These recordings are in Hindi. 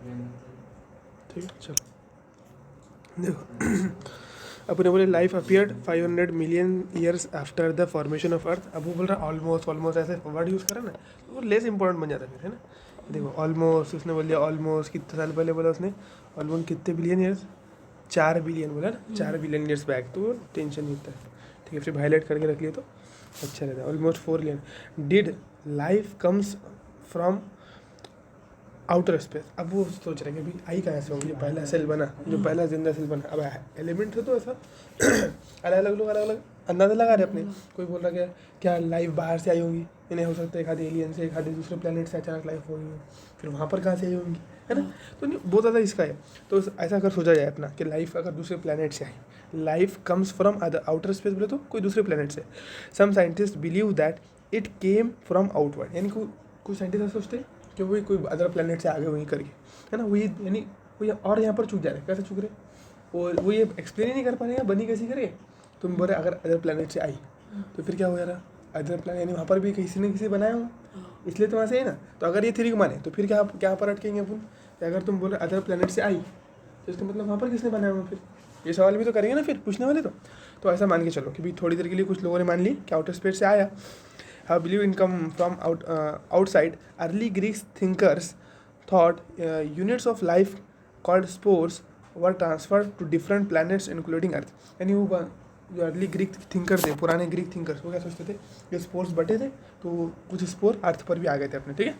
ठीक है चलो देखो अपने बोले life appeared 500 million years after the formation of earth. अब वो बोल रहा है ऑलमोस्ट ऑलमोस्ट ऐसे वर्ड यूज़ करा ना तो वो लेस इंपॉर्टेंट बन जाता है फिर, है ना। देखो ऑलमोस्ट उसने बोल दिया, ऑलमोस्ट कितने साल पहले बोला उसने, ऑलमोस्ट कितने बिलियन ईयर्स, 4 बिलियन बोला ना, 4 बिलियन ईयर्स बैक, तो टेंशन नहीं होता है। ठीक है, फिर हाईलाइट करके रख लिए तो अच्छा रहता है। Almost 4 billion did life comes from outer space. अब वो सोच रहे हैं कि भाई आई कहाँ से होगी, जो पहला सेल बना, जो पहला जिंदा सेल बना, अब एलिमेंट है तो ऐसा अलग अलग लोग अलग अलग अंदाजा लगा रहे अपने। कोई बोल रहा क्या लाइफ बाहर से आई होगी, इन्हें हो सकता है एक आधे एलियन से, एक आधे दूसरे प्लेनेट से अचानक लाइफ होगी, फिर वहाँ पर कहाँ से आई होंगी, है ना। तो नहीं बहुत ज़्यादा इसका है। तो ऐसा अगर सोचा जाए अपना कि लाइफ अगर दूसरे प्लेनेट से आई, life comes from other outer space बोले तो कोई दूसरे प्लेनेट से। Some scientist believe that it came from outward, यानी कोई साइंटिस्ट ऐसा सोचते हैं कि वही कोई अदर प्लेनेट से आगे वहीं करके, है ना, वही यानी वही और यहाँ पर चूक जा रहे हैं। कैसे चूक रहे और वो ये एक्सप्लेन ही नहीं कर पा रहे हैं, बनी कैसी करे। तुम बोल रहे अगर अदर प्लेनेट से आई तो फिर क्या हो जा रहा, अदर प्लेनेट यानी वहाँ पर भी किसी न किसी बनाया हो, इसलिए तो वहाँ से है ना। तो अगर ये थ्योरी को माने तो फिर क्या पर अटकेंगे अपन कि अगर तुम बोल रहे अदर प्लेनेट से आई तो इसका मतलब वहाँ पर किसने बनाया हो, फिर ये सवाल भी तो करेंगे ना फिर पूछने वाले। तो ऐसा मान के चलो कि भाई थोड़ी देर के लिए कुछ लोगों ने मान ली कि आउटर स्पेस से आया, believe in come from outside. Early Greek thinkers thought units of life called spores were transferred to different planets including Earth. यानी वो जो अर्ली ग्रीक थिंकर थे, पुराने ग्रीक थिंकर्स, वो क्या सोचते थे, जो स्पोर्स बटे थे तो कुछ स्पोर अर्थ पर भी आ गए थे अपने, ठीक है,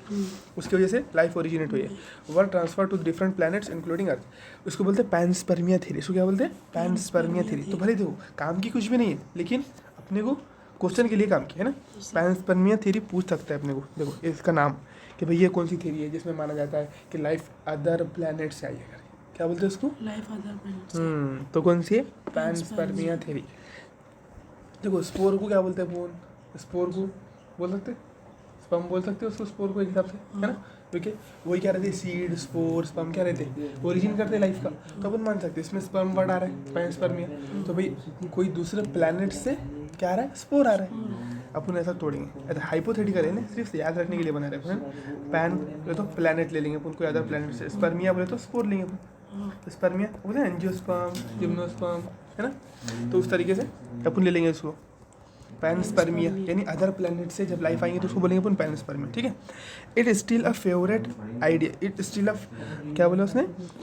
उसकी वजह से लाइफ ओरिजिनेट हुई है। Were transfer to different planets including earth. उसको बोलते हैं पैनस्पर्मिया थ्योरी। इसको क्या बोलते हैं, पैनस्पर्मिया थ्योरी। तो भले देखो काम की कुछ भी नहीं है, लेकिन अपने को क्वेश्चन के लिए काम किया है ना। पैनस्पर्मिया थ्योरी पूछ सकता है अपने को, देखो इसका नाम कि भाई ये कौन सी थ्योरी है जिसमें माना जाता है कि लाइफ अदर प्लैनेट से आई है, क्या बोलते हैं उसको, लाइफ अदर प्लैनेट। तो कौन सी है, पैनस्पर्मिया थ्योरी। देखो स्पोर को क्या बोलते हैं फोन, स्पोर को बोल सकते, स्पर्म बोल सकते हो उसको, स्पोर को एक हिसाब से, है ना, क्योंकि वही क्या रहते हैं, सीड स्पोर स्पर्म क्या रहते हैं, ओरिजिन करते हैं लाइफ का। तो अपन मान सकते हैं इसमें स्पर्म वर्ड आ रहा है, पैनस्पर्मिया, तो भाई कोई दूसरे प्लैनेट से क्या आ रहा है, स्पोर आ रहा है। अपन ऐसा तोड़ेंगे, ऐसा हाइपोथेटिकल है ना, सिर्फ याद रखने के लिए बना रहे हैं। पैन बोले तो प्लैनेट ले लेंगे अपन, कोई अदर प्लैनेट से, स्पर्मिया बोले तो स्पोर लेंगे अपन, स्पर्मिया बोले एंजियोस्पर्म जिम्नोस्पर्म, है ना। तो उस तरीके से अपन ले लेंगे इसको पैनस्पर्मिया, यानी अदर प्लैनेट से जब लाइफ आएंगे तो उसको बोलेंगे अपन पैनस्पर्मिया, ठीक है। It still a favourite idea, it still a क्या बोला उसने,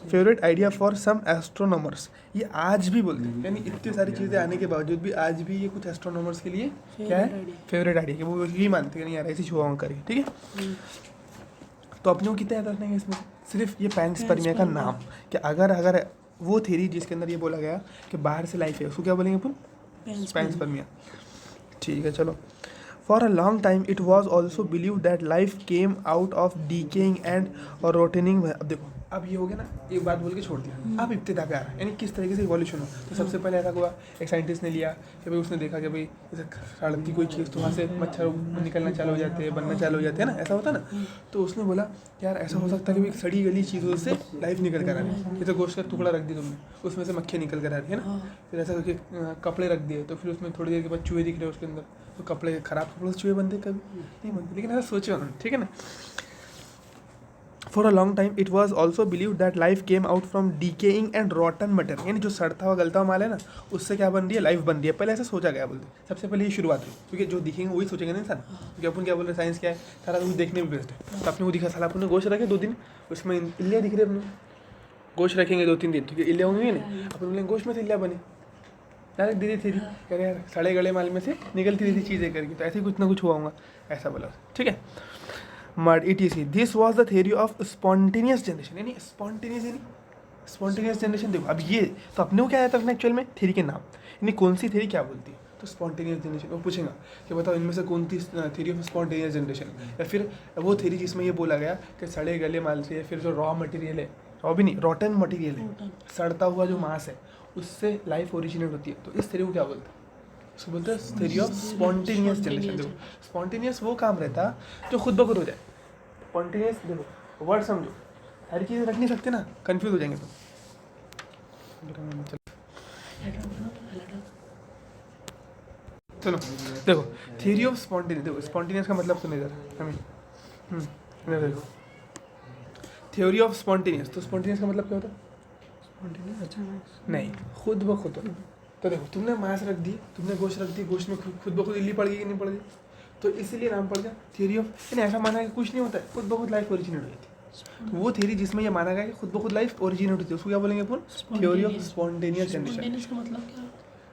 favourite idea for some astronomers. ये आज भी बोलते हैं, यानी इतनी सारी चीज़ें आने के बावजूद भी आज भी ये कुछ एस्ट्रोनॉमर्स के लिए क्या है, फेवरेट आइडिया, कि वो यही मानते हैं नहीं यार ऐसी छुआ करके, ठीक है। तो अपने को कितना याद रखना है इसमें, सिर्फ ये पैनस्पर्मिया का नाम, कि अगर वो थ्योरी जिसके अंदर ये बोला गया कि बाहर से लाइफ है उसको क्या बोलेंगे अपन, पैनस्पर्मिया, ठीक है चलो। For a long time it was also believe that life came out of decaying and rotting. अब देखो अब ये हो गया ना, एक बात बोल के छोड़ दिया, अब इब्तिदा पे आ रहा है, यानी किस तरीके से इवोल्यूशन हो। तो सबसे पहले ऐसा हुआ, एक साइंटिस्ट ने लिया कि भाई उसने देखा कि भाई जैसे सड़ती कोई चीज़ तो वहाँ से मच्छर निकलना चालू हो जाते हैं, बनना चालू हो जाते हैं ना, ऐसा होता ना। तो उसने बोला यार ऐसा हो सकता है कि सड़ी गली चीज़ों से लाइफ निकल कर आ रही है, जैसे गोश्त का टुकड़ा रख दिया तुमने, उसमें से मक्खियाँ निकल कर आ रही है ना। फिर ऐसा करके कपड़े रख दिए तो फिर उसमें थोड़ी देर के बाद चूहे दिख रहे उसके अंदर, तो कपड़े खराब कपड़ों से चूहे बनते, कभी नहीं बनते, लेकिन ऐसा सोचे उन्होंने, ठीक है ना। For a long time it was also believe that life came out from decaying and रॉटन material, यानी जो सड़ता हुआ गलता हुआ माल है ना, उससे क्या बन रही है, लाइफ बन रही है। पहले ऐसा सोचा गया बोलते, सबसे पहले ये शुरुआत हुई, क्योंकि जो दिखेंगे वही सोचेंगे ना इंसान, क्योंकि अपन क्या बोल रहे हैं, साइंस क्या है, सारा कुछ देखने में बेस्ट है। तो अपने को दिखा, साला अपन ने गोश्त रखे 2 दिन, उसमें इल्लियाँ दिख रही है, अपने गोश्त रखेंगे 2-3 दिन तो इल्लियाँ होंगी नहीं, अपन बोलेंगे गोश्त में से इल्लियाँ बनी, डायरेक्ट दीदी थी कह रहे यार सड़े गले माल में से निकलती रहती चीज़ें करके, तो ऐसे ही कुछ ना कुछ हुआ होगा, ऐसा बोला, ठीक है। Mud ETC this was the theory of spontaneous generation, यानी स्पॉन्टेनियस जनरेशन। देखो अब ये तो अपने को क्या आता है एक्चुअल में थ्योरी के नाम, यानी कौन सी थ्योरी क्या बोलती है, तो स्पॉन्टेनियस जनरेशन। वो पूछेगा कि बताओ इनमें से कौन सी थ्योरी ऑफ स्पॉन्टेनियस जनरेशन, या फिर वो थ्योरी जिसमें ये बोला गया कि सड़े गले माल से, या फिर जो रॉ मटेरियल है, रॉ भी नहीं रॉटन मटेरियल है, सड़ता हुआ जो मांस है उससे लाइफ ओरिजिनेट होती है। तो इस थ्योरी को क्या बोलते हैं, उसको बोलते हैं थ्योरी ऑफ स्पॉन्टेनियस जनरेशन। देखो स्पॉन्टेनियस वो काम रहता जो खुद ब खुद हो जाए, स्पॉन्टेनियस देखो वर्ड समझो, हर चीज़ रख नहीं सकते ना, कंफ्यूज हो जाएंगे तुम। चलो देखो थ्योरी ऑफ स्पॉन्टेनियस, देखो स्पॉन्टेनियस का मतलब सुने जरा हमें, इधर देखो थ्योरी ऑफ स्पॉन्टेनियस, तो स्पॉन्टेनियस का मतलब क्या होता है? स्पॉन्टेनियस अचानक नहीं, खुद ब खुद होता। तो देखो तुमने मांस रख दी, तुमने गोश्त रख दी, गोश्त में खुद ब खुद इल्ली पड़ गई कि नहीं पड़ गई, तो इसीलिए नाम पड़ गया थ्योरी ऑफ। यानी ऐसा माना है कि कुछ नहीं होता है, खुद ब खुद लाइफ ओरिजिनेट हो जाती है। तो वो थ्योरी जिसमें ये माना गया कि खुद ब खुद लाइफ ओरिजिनेट होती है, उसको क्या बोलेंगे अपन? Theory of spontaneous generation. Spontaneous का मतलब क्या?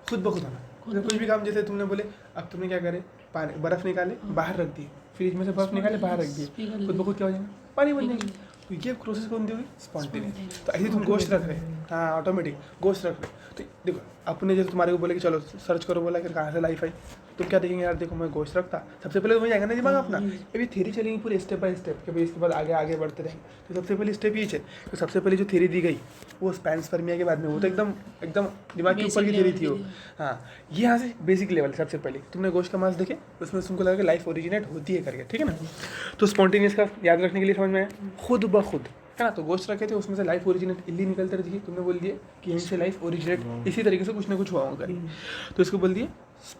खुद ब खुद होना। जैसे कोई भी काम, जैसे तुमने बोले अब तुमने क्या करे, पानी बर्फ़ निकाले बाहर रख दी, फ्रिज में से बर्फ़ निकाले बाहर रख दी, खुद ब खुद क्या हो जाएगा? पानी बन जाएगी। तो ये प्रोसेस कौन दी होगी? स्पॉन्टेनियस। तो ऐसे तुम गोश्त रख रहे, हाँ ऑटोमेटिक गोश्त रख रहे, तो देखो अपने जैसे तुम्हारे को बोले कि चलो सर्च करो, बोला कि कहाँ से लाइफ आई, तुम क्या देखेंगे यार, देखो मैं गोश्त रखता, सबसे पहले तुम्हें जाएगा ना दिमाग अपना, अभी थ्योरी चलेंगी पूरी स्टेप बाय स्टेप कि भाई इसके बाद आगे आगे बढ़ते रहेंगे। तो सबसे पहले स्टेप ये है, तो सबसे पहले जो थ्योरी दी गई वो पैंसपर्मिया के बाद में, वो तो एकदम एकदम दिमाग के ऊपर की थ्योरी थी वो। हाँ, ये यहाँ से बेसिक लेवल सबसे पहले तुमने गोश्त का मांस देखे, उसमें तुमको लगा कि लाइफ ओरिजिनेट होती है करके, ठीक है ना। तो स्पॉन्टेनियस का याद रखने के लिए समझ में आया, खुद ब खुद, है ना। तो गोश्त रखे थे, उसमें से लाइफ ओरिजिनेट इल्ली निकलते रहती है, तुमने बोल दिए कि यहीं से लाइफ ओरिजिनेट इसी तरीके से कुछ ना कुछ हुआ होगा करेंगे, तो इसको बोल दिए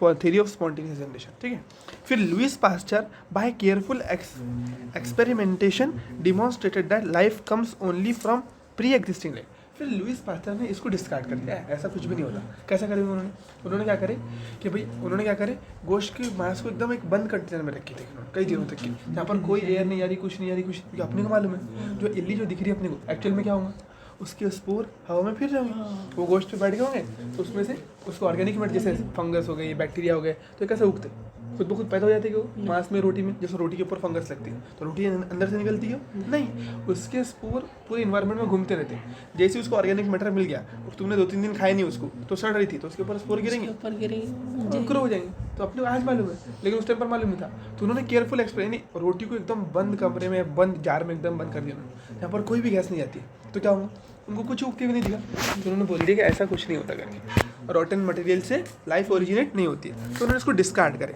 थ्योरी ऑफ स्पॉन्टेनियस जनरेशन, ठीक है। फिर Louis Pasteur by careful experimentation demonstrated that life comes only from pre existing life. फिर लुइस पास्चर ने इसको डिस्कार्ड कर दिया, ऐसा कुछ भी नहीं होता। कैसा करें उन्होंने क्या करे कि भाई उन्होंने क्या करे, गोश्त के मांस को एकदम एक बंद कंटेनर में रखी थी कई दिनों तक की, यहाँ पर कोई एयर नहीं आ रही, कुछ नहीं आ रही, कुछ क्योंकि अपने को मालूम है जो इल्ली जो दिख रही है अपने को, एक्चुअल में क्या होगा, उसके स्पोर हवा में फिर जाएंगे, वो गोश्त पे बैठ गए होंगे, तो उसमें से उसको ऑर्गेनिक मैटर जैसे फंगस हो गई, बैक्टीरिया हो गए, तो कैसे उगते, खुद ब खुद पैदा हो जाते हैं कि मांस में, रोटी में, जैसे रोटी के ऊपर फंगस लगती है तो रोटी अंदर से निकलती है नहीं, उसके स्पोर पूरे इन्वायरमेंट में घूमते रहते हैं। जैसे उसको ऑर्गेनिक मैटर मिल गया, तुमने 2-3 दिन खाए नहीं उसको, तो सड़ रही थी, तो उसके ऊपर स्पोर गिरेंगे, ग्रो हो जाएंगे। तो अपने को आज मालूम है, लेकिन उस टाइम पर मालूम नहीं था, तो उन्होंने केयरफुल एक्सप्लेन, रोटी को एकदम बंद कमरे में, बंद जार में एकदम बंद कर दिया, यहाँ पर कोई भी गैस नहीं जाती, तो क्या होगा, उनको कुछ उगते भी नहीं दिखा, तो उन्होंने बोल दिया कि ऐसा कुछ नहीं होता करके, रॉटन मटेरियल से लाइफ ओरिजिनेट नहीं होती है, तो उन्होंने इसको डिस्कार्ड करे।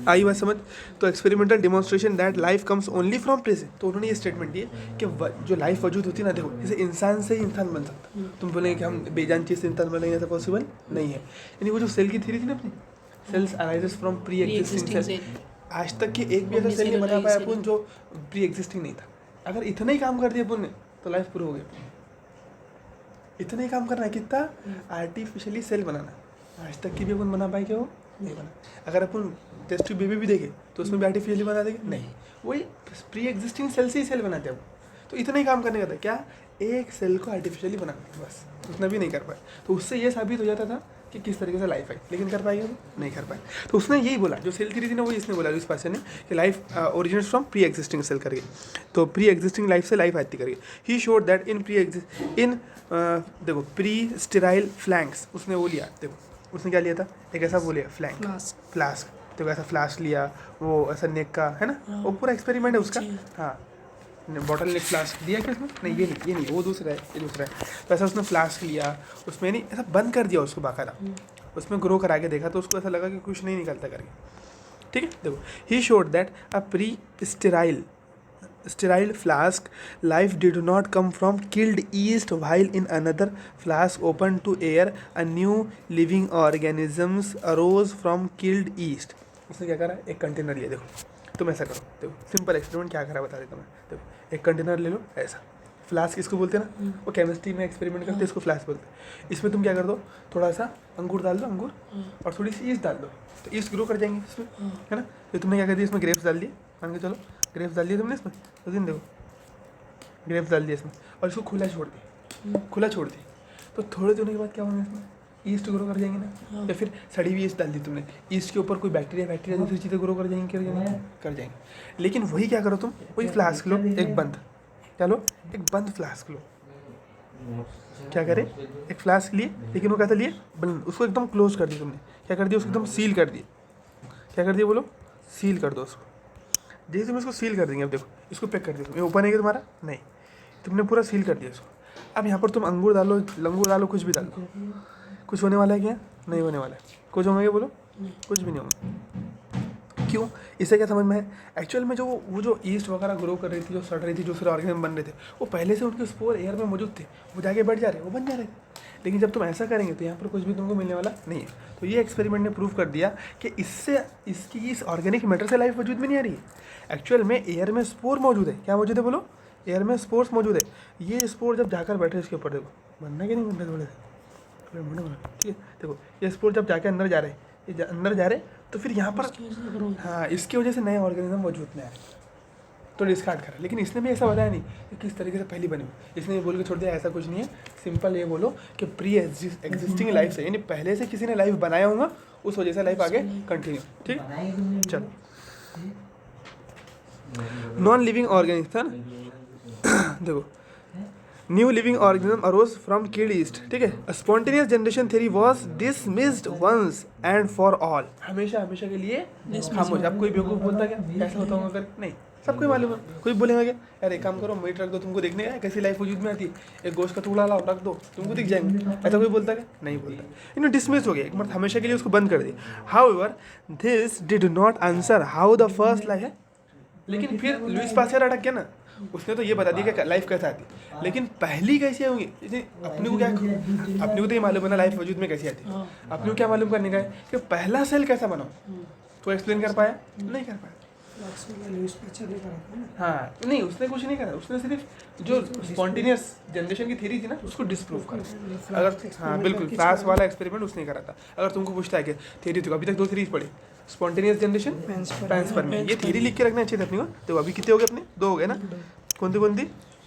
आई बात समझ। तो experimental demonstration that life comes only from present, तो उन्होंने ये स्टेटमेंट दिए कि जो लाइफ वजूद होती है ना, देखो जैसे इंसान से ही इंसान बन सकता, तुम बोलेंगे कि हम बेजान चीज़ से इंसान बनेंगे, ऐसा पॉसिबल नहीं है। यानी वो जो सेल की थ्योरी थी ना अपनी, cells arises from pre existing cell, आज तक की एक भी ऐसा सेल नहीं बना पाया अपन जो प्री एग्जिस्टिंग नहीं था। अगर इतना ही काम कर दिया अपन ने तो लाइफ पूरी हो गई। इतना ही काम करना है, कितना आर्टिफिशियली सेल बनाना, आज तक की भी अपन बना पाए क्या, वो नहीं बना। अगर अपन टेस्ट ट्यूब बेबी भी देखे तो उसमें भी आर्टिफिशियली बना देंगे, नहीं, वही प्री एग्जिस्टिंग सेल से ही सेल बनाते हैं वो। तो इतना ही काम करने का था, क्या, एक सेल को आर्टिफिशियली बनाना, बस उतना भी नहीं कर पाए। तो उससे ये साबित हो जाता था कि किस तरीके से लाइफ आई, लेकिन कर पाएंगे नहीं कर पाए। तो उसने यही बोला, जो सेल थ्योरी थी ना, वो इसने बोला इस पास ने कि life originate from pre existing cell करके, तो प्री एग्जिस्टिंग लाइफ से लाइफ आती करके। ही शोड दैट इन देखो प्री स्टेराइल फ्लैंक्स, उसने वो लिया, देखो उसने क्या लिया था, एक ऐसा वो लिया फ्लास्क, तो ऐसा फ्लास्क लिया, वो ऐसा नेक का है ना, वो पूरा एक्सपेरिमेंट है उसका। हाँ, बॉटल नेक फ्लास्क दिया क्या उसमें, नहीं ये नहीं, वो दूसरा है, ये दूसरा है। तो ऐसा उसने फ्लास्क लिया, उसमें नहीं ऐसा बंद कर दिया उसको बाकायदा, उसमें ग्रो करा के देखा, तो उसको ऐसा लगा कि कुछ नहीं निकलता करके, ठीक है। देखो he showed that a pre sterile flask life did not come from killed yeast, while in another flask open to air a new living organisms arose from killed yeast। उसने क्या करा, एक कंटेनर लिया, देखो तुम ऐसा करो, देखो सिंपल एक्सपेरिमेंट क्या करा बता देता मैं। देखो एक कंटेनर ले लो, ऐसा फ्लास्क इसको बोलते हैं ना, वो केमिस्ट्री में एक्सपेरिमेंट करते हैं, इसको फ्लास्क बोलते हैं। इसमें तुम क्या कर दो, थोड़ा सा अंगूर डाल दो, अंगूर और थोड़ी सी ईस्ट डाल दो, तो ईस्ट ग्रो कर जाएंगे इसमें, है ना। तो तुमने क्या कर दिया, इसमें ग्रेप्स डाल दिए, मान के चलो ग्रेप्स डाल दिए तुमने इसमें, तो दिन देखो ग्रेप्स डाल दिए इसमें, और इसको खुला छोड़ दी, तो थोड़े दिनों के बाद क्या होगा, इसमें ईस्ट ग्रो कर जाएंगे ना। या फिर सड़ी हुई ईस्ट डाल दी तुमने, ईस्ट के ऊपर कोई बैक्टीरिया दूसरी चीज़ें ग्रो कर जाएंगे। लेकिन वही क्या करो तुम, वही फ्लास्क लो, एक बंद क्या लो, एक बंद फ्लास्क लो, क्या करे, एक फ्लास्क लिए, लेकिन वो कहता लिए बंद, उसको एकदम क्लोज कर दिया तुमने, क्या कर दिया, उसको एकदम सील कर दिया, क्या कर दिया बोलो, सील कर दो उसको। जैसे तुम इसको सील कर देंगे, अब देखो इसको पैक कर दिया, ये ओपन है क्या तुम्हारा, नहीं, तुमने पूरा सील कर दिया इसको। अब यहाँ पर तुम अंगूर डालो, लंगूर डालो, कुछ भी डालो, कुछ होने वाला है क्या, नहीं होने वाला है। कुछ होंगे क्या बोलो, कुछ भी नहीं होगा। क्यों, इससे क्या समझ में है, एक्चुअल में जो वो जो ईस्ट वगैरह ग्रो कर रही थी, जो सड़ रही थी, जो दूसरे ऑर्गेनिज्म बन रहे थे, वो पहले से उनके स्पोर एयर में मौजूद थे, वो जाके बैठ जा रहे, वो बन जा रहे थे। लेकिन जब तुम ऐसा करेंगे तो यहाँ पर कुछ भी तुमको मिलने वाला नहीं है। तो ये एक्सपेरिमेंट ने प्रूव कर दिया कि इससे इस ऑर्गेनिक मैटर से लाइफ वजूद में नहीं आ रही है। एक्चुअल में एयर में स्पोर मौजूद है, क्या मौजूद है बोलो, एयर में स्पोर्स मौजूद है। ये स्पोर जब जाकर बैठे इसके ऊपर, देखो बनना कि नहीं बनना, थोड़े से मुंडा बना, ठीक है। देखो ये स्पोर जब जाके अंदर जा रहे, ये अंदर जा रहे, तो फिर यहाँ पर हाँ इसकी वजह से नए ऑर्गेनिज्म वजूद में आए, तो डिस्कार्ड करा। लेकिन इसने भी ऐसा बताया नहीं कि किस तरीके से पहली बनी हुई। इसने ये बोल के छोड़ दिया ऐसा कुछ नहीं है, सिंपल ये बोलो कि प्री एग्जिस्टिंग लाइफ से, यानी पहले से किसी ने लाइफ बनाया होगा, उस वजह से लाइफ आगे कंटिन्यू। ठीक, चलो नॉन लिविंग ऑर्गेनिज्म था ना, देखो new living organism arose from kid east, ठीक है। Spontaneous generation theory was dismissed once and for all, हमेशा हमेशा के लिए खामोश। अब कोई बेवकूफ़ बोलता क्या कैसा होता होगा अगर नहीं, सबको मालूम है। कोई बोलेगा क्या यार एक काम करो मीट रख दो, तुमको देखने का कैसी लाइफ वजूद में आती है, एक गोश्त का टुकड़ा लाओ रख दो, तुमको दिख जाएंगे। ऐसा कोई बोलता क्या, नहीं बोलता। इन्होंने डिसमिस हो गया एक मतलब, हमेशा के लिए उसको बंद कर दिया। However this did not answer how the first life है। लेकिन फिर लुइस पास्चर अटक गया ना, उसने तो ये बता दिया कि लाइफ कैसे आती है, लेकिन पहली कैसी होंगी अपने को क्या, अपने को तो ये मालूम है ना लाइफ वजूद में कैसी आती है। अपने को क्या मालूम करने का है कि पहला सेल कैसा बना, तो एक्सप्लेन कर पाया नहीं कर पाया। हाँ नहीं उसने कुछ नहीं करा, उसने सिर्फ जो स्पॉन्टेनियस जनरेशन की थ्योरी थी ना उसको डिस्प्रूव करा। अगर हाँ बिल्कुल फ्लाश वाला एक्सपेरिमेंट उसने करा था। अगर तुमको पूछता है कि थ्योरी तो अभी तक 2 थ्योरीज पढ़ी, स्पॉन्टेनियस जनरेशन पैनस्पर्मिया, ये थ्योरी लिख के रखना चाहिए अपने को। तो अभी कितने हो गए अपने, 2 हो गए ना। कौन सी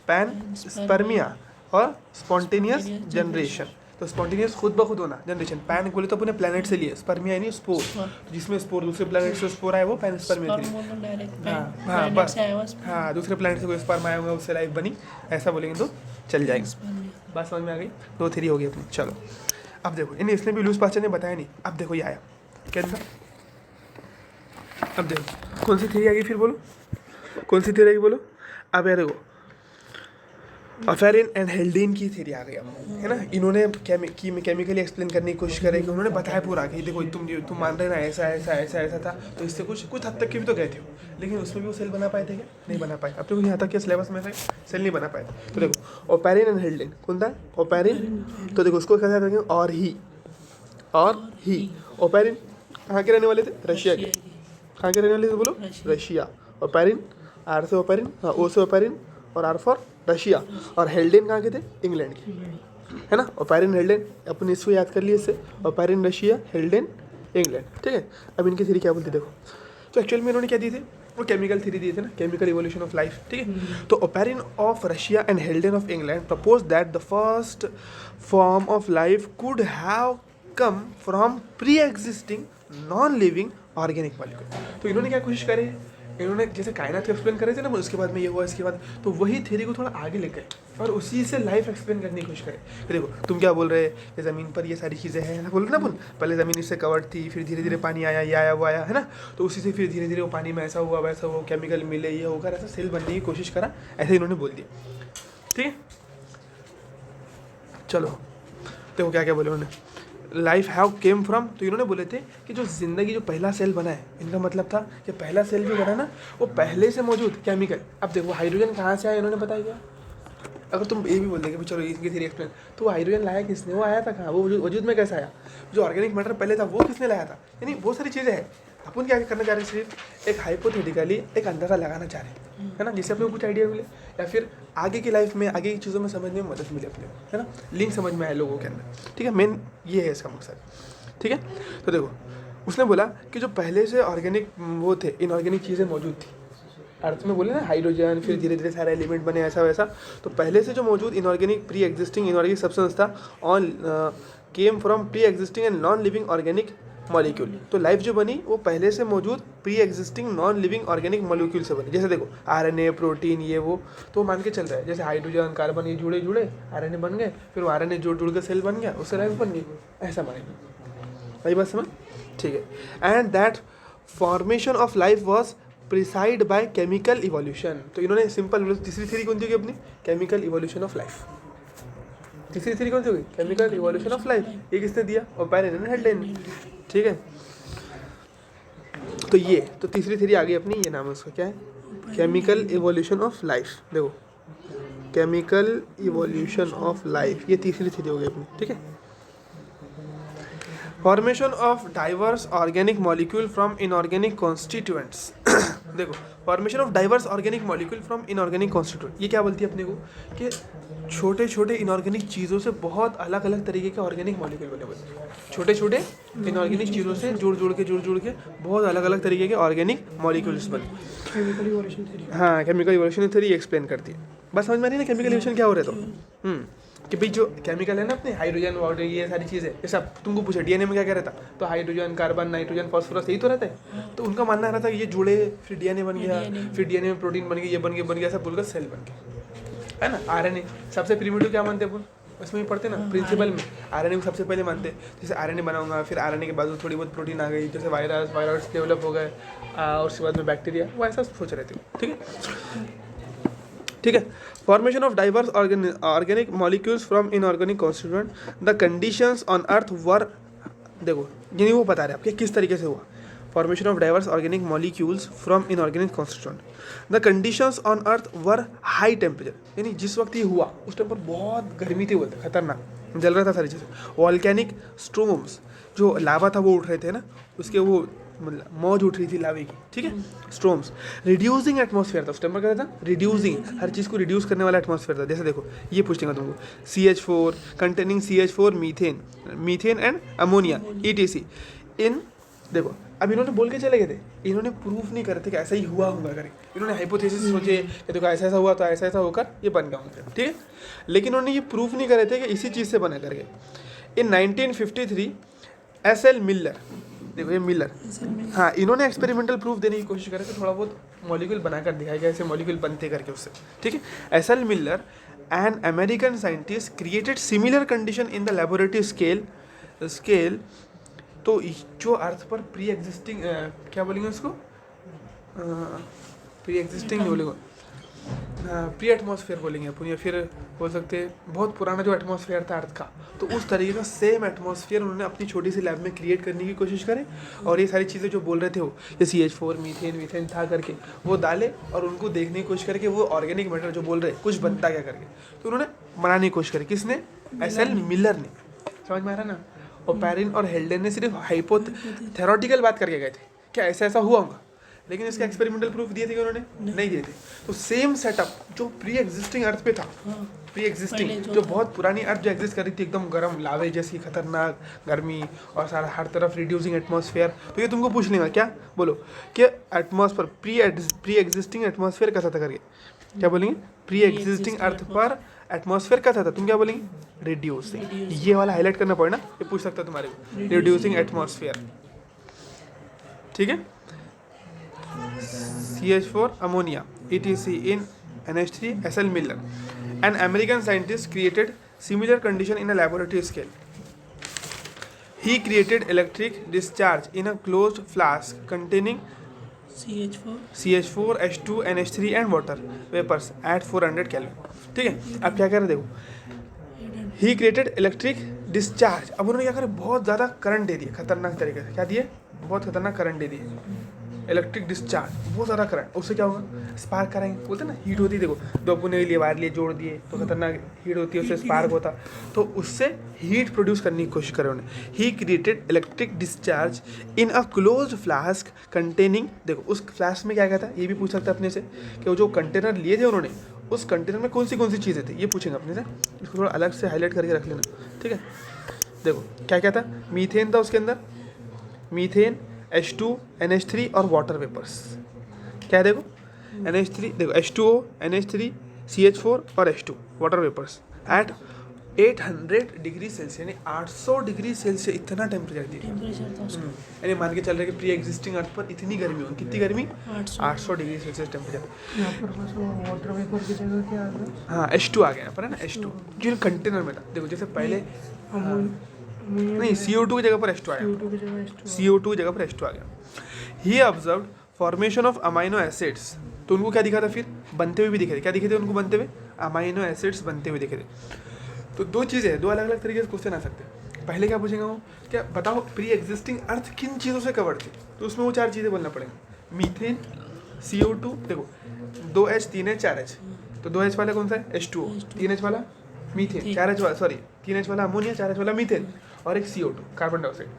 पैनस्पर्मिया और स्पॉन्टेनियस जनरेशन। तो स्पॉन्टेनियस खुद ब खुद होना जनरेशन, पैन बोले तो अपने प्लेनेट से लिए, स्पर्मिया यानी स्पोर, जिसमें स्पोर दूसरे प्लेनेट से स्पोर आए वो पैनस्पर्मिया थी। हाँ बस हाँ दूसरे प्लेनेट से कोई स्पर्म आया होगा उससे लाइफ बनी, ऐसा बोलेंगे तो चल जाएगी। बात समझ में आ गई, 2 थ्योरी हो गई अपनी। चलो अब देखो इन्हें इसने भी लुइस पास्चर ने बताया नहीं। अब देखो ये आया क्या अंदर, अब देखो कौन सी थ्योरी आ गई, फिर बोलो कौन सी थ्योरी आ गई बोलो। अब यार देखो अफेरिन एंड हेल्डेन की थ्योरी आ गई अब, है ना। इन्होंने केमिकली एक्सप्लेन करने की कोशिश करें कि उन्होंने बताया पूरा कि देखो तुम मान रहे ना ऐसा ऐसा ऐसा ऐसा था, तो इससे कुछ हद तक के भी तो गए थे, लेकिन उसमें भी वो सेल बना पाए थे क्या, नहीं बना पाए। अब तो यहाँ तक के सिलेबस में से सेल नहीं बना पाए। तो देखो ओपेरिन एंड हेल्डेन कौन था, ओपेरिन, तो देखो उसको कैसे रखेंगे और ही ओपेरिन कहाँ के रहने वाले थे, रशिया के। कहाँ के रहने वाले थे बोलो, रशिया। ओपेरिन आर से ओपेरिन, हाँ ओ से ओपेरिन और आर फॉर रशिया। और हेल्डेन कहाँ के थे, इंग्लैंड के, है ना। ओपेरिन हेल्डेन अपन इसको याद कर लिए इससे, ओपेरिन रशिया हेल्डेन इंग्लैंड, ठीक है। अब इनकी थ्योरी क्या बोलती देखो। तो एक्चुअल में इन्होंने क्या दी थी, वो केमिकल थ्योरी दिए थे ना, केमिकल इवोल्यूशन ऑफ लाइफ, ठीक है। तो Oparin of Russia and हेल्डेन of England propose that the first form of life could have come from pre existing non living organic molecule. तो इन्होंने क्या कोशिश करी, इन्होंने जैसे कायनात एक्सप्लेन करे थे ना, उसके बाद में ये हुआ, इसके बाद तो वही थ्योरी को थोड़ा आगे ले गए और उसी से लाइफ एक्सप्लेन करने की कोशिश करे। देखो तुम क्या बोल रहे हैं कि ज़मीन पर ये सारी चीज़ें हैं, बोल ना बोल, पहले ज़मीन इससे कवर्ड थी, फिर धीरे धीरे पानी आया, ये आया वो आया, है ना। तो उसी से फिर धीरे धीरे वो पानी में ऐसा हुआ वैसा हुआ, केमिकल मिले, ये होगा, ऐसा सेल बनने की कोशिश करा, ऐसे इन्होंने बोल दिया, ठीक है। चलो देखो क्या क्या बोले उन्होंने, लाइफ हैव केम फ्रॉम, तो इन्होंने बोले थे कि जो ज़िंदगी जो पहला सेल बना है, इनका मतलब था कि पहला सेल जो बना ना वो पहले से मौजूद केमिकल। अब देखो हाइड्रोजन कहाँ से आया इन्होंने बताया क्या। अगर तुम ये भी बोल देंगे चलो इसकी थ्योरी एक्सप्लेन, तो वो हाइड्रोजन लाया किसने, वो आया था कहाँ, वो वजूद में कैसे आया, जो ऑर्गेनिक मैटर पहले था वो किसने लाया था, यानी बहुत सारी चीज़ें हैं। अपन क्या करना चाह रहे हैं, सिर्फ एक हाइपोथेटिकली एक अंदाज़ा लगाना चाह रहे हैं, है ना, जिससे अपने को कुछ आइडिया मिले या फिर आगे की लाइफ में आगे की चीज़ों में समझने में मदद मिले अपने, है ना, लिंक समझ में आए लोगों के अंदर, ठीक है। मेन ये है इसका मकसद, ठीक है। तो देखो उसने बोला कि जो पहले से ऑर्गेनिक वो थे, इनऑर्गेनिक चीज़ें मौजूद थी अर्थ में, बोले ना हाइड्रोजन, फिर धीरे धीरे सारे एलिमेंट बने ऐसा वैसा, तो पहले से जो मौजूद inorganic pre existing inorganic substance था on came from pre existing and non living organic molecule. तो लाइफ जो बनी वो पहले से मौजूद pre existing non living organic molecule से बनी। जैसे देखो आरएनए, प्रोटीन, ये वो, तो मान के चल रहा है जैसे हाइड्रोजन कार्बन ये जुड़े जुड़े आरएनए बन गए, फिर वो आरएनए जुड़ के सेल बन गया, उससे लाइफ बन गई, ऐसा मानेंगे। वही बात समझ, ठीक है। And that formation of life was preside by chemical evolution. तो इन्होंने सिंपल, तीसरी थ्योरी कौन सी होगी अपनी, केमिकल इवोल्यूशन ऑफ लाइफ। तीसरी थ्योरी कौन सी होगी, केमिकल इवोल्यूशन ऑफ लाइफ। ये किसने दिया, ओपेरिन एंड हेल्डेन, ठीक है। तो ये तो तीसरी थ्योरी आ गई अपनी, ये नाम है उसका क्या है, केमिकल इवोल्यूशन ऑफ लाइफ। देखो केमिकल इवोल्यूशन ऑफ लाइफ, ये तीसरी थ्योरी हो गई अपनी, ठीक है। Formation of diverse organic molecule from inorganic constituents. देखो formation of diverse organic molecule from inorganic constituent, ये क्या बोलती है अपने को कि छोटे छोटे इनऑर्गेनिक चीज़ों से बहुत अलग अलग तरीके के ऑर्गेनिक मॉलिक्यूल बने हुए हैं। छोटे छोटे इनऑर्गेनिक चीज़ों से जुड़ जुड़ के बहुत अलग अलग तरीके के ऑर्गेनिक मॉलिक्यूल्स बने। Chemical evolution theory. हाँ, केमिकल इवोल्यूशन थ्योरी एक्सप्लेन करती है। बस समझ में आ रही है ना केमिकल इवोल्यूशन क्या हो रहा है तो कि भाई जो केमिकल है ना अपने हाइड्रोजन वाटर ये सारी चीज़ें, ये सब तुमको पूछा डीएनए में क्या क्या रहता, तो हाइड्रोजन कार्बन नाइट्रोजन फॉस्फोरस यही तो रहता है। तो उनका मानना रहता है कि ये जुड़े फिर डीएनए बन गया, फिर डीएनए में प्रोटीन बन गया, ये बन गया ऐसा बोलकर सेल बन गया, है ना। आरएनए सबसे प्रिमिटिव क्या मानते हैं अपन, उसमें ही पढ़ते ना प्रिंसिपल में, आरएनए को सबसे पहले मानते हैं। जैसे आरएनए बनाऊंगा, फिर आरएनए के बाद थोड़ी बहुत प्रोटीन आ गई, जैसे वायरस डेवलप हो गए और उसके बाद में बैक्टीरिया, वो ऐसा सोच रहे थे। ठीक है। Formation of diverse organic molecules from inorganic constituent, the conditions on earth were, देखो यानी वो बता रहे हैं आपके किस तरीके से हुआ formation of diverse organic molecules from inorganic constituent. The conditions on earth were high temperature, यानी जिस वक्त ये हुआ उस टाइम पर बहुत गर्मी थी, बोलते खतरनाक जल रहा था सारी चीज़ें। वॉल्केनिक स्ट्रोम्स, जो लावा था वो उठ रहे थे ना, उसके वो मतलब मौज उठ रही थी लावे की, ठीक है। स्ट्रोम्स, रिड्यूसिंग एटमॉस्फेयर था उस टाइम पर, क्या था रिड्यूसिंग, हर चीज़ को रिड्यूस करने वाला एटमॉस्फेयर था। जैसे देखो ये पूछेंगे तुमको CH4 containing CH4 methane and ammonia ETC इन, देखो अब इन्होंने बोल के चले गए थे, इन्होंने प्रूफ नहीं करे थे कि ऐसा ही हुआ होगा करके, इन्होंने हाइपोथेसिस सोचे कि देखो ऐसा ऐसा हुआ तो ऐसा ऐसा होकर ये बन गया होगा, ठीक है। लेकिन उन्होंने ये प्रूफ नहीं करे थे कि इसी चीज़ से बना करके। इन 1953 SL मिलर, देखो ये मिलर, हाँ इन्होंने एक्सपेरिमेंटल प्रूफ देने की कोशिश करी कि थोड़ा बहुत मॉलिक्यूल बनाकर दिखाया गया ऐसे मॉलिक्यूल बनते करके उससे, ठीक है। SL Miller an American scientist created similar condition in the laboratory scale. तो जो अर्थ पर प्री एग्जिस्टिंग क्या बोलेंगे उसको, प्री एग्जिस्टिंग नहीं बोलेंगे, प्री एटमॉस्फेयर बोलेंगे अपन, या फिर बोल सकते हैं बहुत पुराना जो एटमॉस्फेयर था अर्थ का, तो उस तरीके का सेम एटमॉस्फेयर उन्होंने अपनी छोटी सी लैब में क्रिएट करने की कोशिश करे। और ये सारी चीज़ें जो बोल रहे थे वो, ये CH4 मीथेन था करके वो डाले और उनको देखने की कोशिश करके वो ऑर्गेनिक मैटर जो बोल रहे कुछ बनता क्या करके, तो उन्होंने बनाने की कोशिश करी। किसने, SL मिलर ने, समझ में आ रहा ना। और पैरिन और हेल्डन ने सिर्फ थेरोटिकल बात करके गए थे क्या ऐसा ऐसा हुआ होगा, लेकिन इसके एक्सपेरिमेंटल प्रूफ दिए थे कि उन्होंने नहीं दिए थे। तो सेम सेटअप जो प्री एग्जिस्टिंग अर्थ पे था, प्री एग्जिस्टिंग जो बहुत पुरानी अर्थ जो एग्जिस्ट कर रही थी, एकदम गर्म लावे जैसी खतरनाक गर्मी और सारा हर तरफ रिड्यूसिंग एटमॉस्फेयर, तो ये तुमको पूछ लेगा क्या, बोलो कि एटमॉस्फेयर प्री एग्जिस्टिंग एटमॉस्फेयर कैसा था करके, क्या बोलेंगे, प्री एग्जिस्टिंग अर्थ पर एटमॉस्फेयर कैसा था, तुम क्या बोलेंगे, रिड्यूसिंग। ये वाला हाईलाइट करना पड़े ना, ये पूछ सकता है तुम्हारे को, रिड्यूसिंग एटमॉस्फेयर, ठीक है। CH4 ammonia ETC in NH3 SL Miller. An American scientist created similar condition in a laboratory scale. He created electric discharge in a closed flask containing CH4 H2 NH3 and water vapors at 400 Kelvin. ठीक है, अब क्या कर रहे देखो, ही क्रिएटेड इलेक्ट्रिक डिस्चार्ज। अब उन्होंने क्या करा, बहुत ज़्यादा करंट दे दिए खतरनाक तरीके से, क्या दिए, बहुत खतरनाक करंट दे दिए, इलेक्ट्रिक डिस्चार्ज, बहुत ज़्यादा करंट। उससे क्या होगा, स्पार्क कराएंगे, बोलते ना हीट होती है। देखो दो अपने लिए वायर लिए जोड़ दिए तो खतरनाक हीट होती है, उससे स्पार्क होता, तो उससे हीट प्रोड्यूस करने की कोशिश करे उन्होंने। He created electric discharge in a closed flask containing, देखो उस फ्लास्क में क्या क्या था, ये भी पूछ सकता है अपने से कि वो जो कंटेनर लिए थे उन्होंने, उस कंटेनर में कौन सी चीज़ें थी, ये पूछेंगे अपने से। इसको थोड़ा अलग से हाईलाइट करके रख लेना, ठीक है। देखो क्या क्या था, मीथेन था उसके अंदर, मीथेन H2 NH3 और वाटर वेपर्स। क्या है देखो, NH3 देखो H2O NH3 CH4 और H2 water vapours at 800 degree Celsius, यानी 800 डिग्री सेल्सियस इतना टेम्परेचर दिया, यानी मान के चल रहे कि प्री एग्जिस्टिंग अर्थ पर इतनी गर्मी होगी, कितनी गर्मी, 800 डिग्री सेल्सियस टेम्परेचर। यहाँ पर बस वाटर वेपर की जगह क्या आ गया, हाँ H2 आ गया यहाँ पर, है ना, H2 जो कंटेनर में था। देखो जैसे पहले नहीं CO2 की जगह पर H2 आया, CO2 की जगह पर H2 आ गया। He observed formation of amino acids, तो उनको क्या दिखा था, फिर बनते हुए भी दिखे थे, क्या दिखे थे उनको बनते हुए, अमाइनो एसिड्स बनते हुए दिखे थे। तो दो चीज़ें हैं, दो अलग अलग तरीके से क्वेश्चन आ सकते हैं। पहले क्या पूछेंगे वो, क्या बताओ प्री एग्जिस्टिंग अर्थ किन चीज़ों से कवर्ड थी, तो उसमें वो 4 चीज़ें बोलना पड़ेंगे, मीथेन CO2, देखो 2H 3H 4H, तो 2H वाला कौन सा है, H2O, 3H वाला मीथेन, 4H वाला 3H वाला अमोनिया, 4H वाला मीथेन, और एक CO2 कार्बन डाइऑक्साइड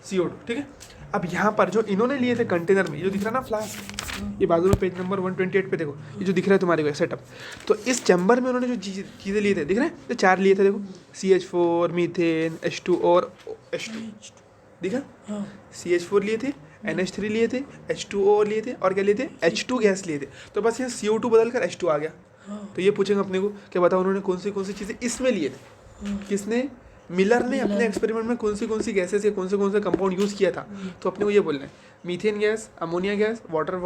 CO2, ठीक है। अब यहाँ पर जो इन्होंने लिए थे कंटेनर में, ये जो दिख रहा है ना फ्लास्क, ये बाजू में पेज नंबर 128 पे देखो, ये जो दिख रहा है तुम्हारे को सेटअप, तो इस चैम्बर में उन्होंने जो चीज़ें लिए थे, दिख रहे हैं, जो 4 लिए थे देखो, CH4, मीथेन, H2 और H2, दिखा, CH4 लिए थे, NH3 लिए थे, H2O लिए थे, और क्या लिए थे, H2 गैस लिए थे। तो बस ये CO2 बदल कर H2 आ गया। तो ये पूछेंगे अपने को कि बताओ उन्होंने कौन सी चीज़ें इसमें लिए थे, किसने, मिलर ने अपने एक्सपेरिमेंट में कौन सी गैसेस या कौन से कंपाउंड यूज़ किया था। तो अपने को ये बोलना है, methane gas, ammonia gas, water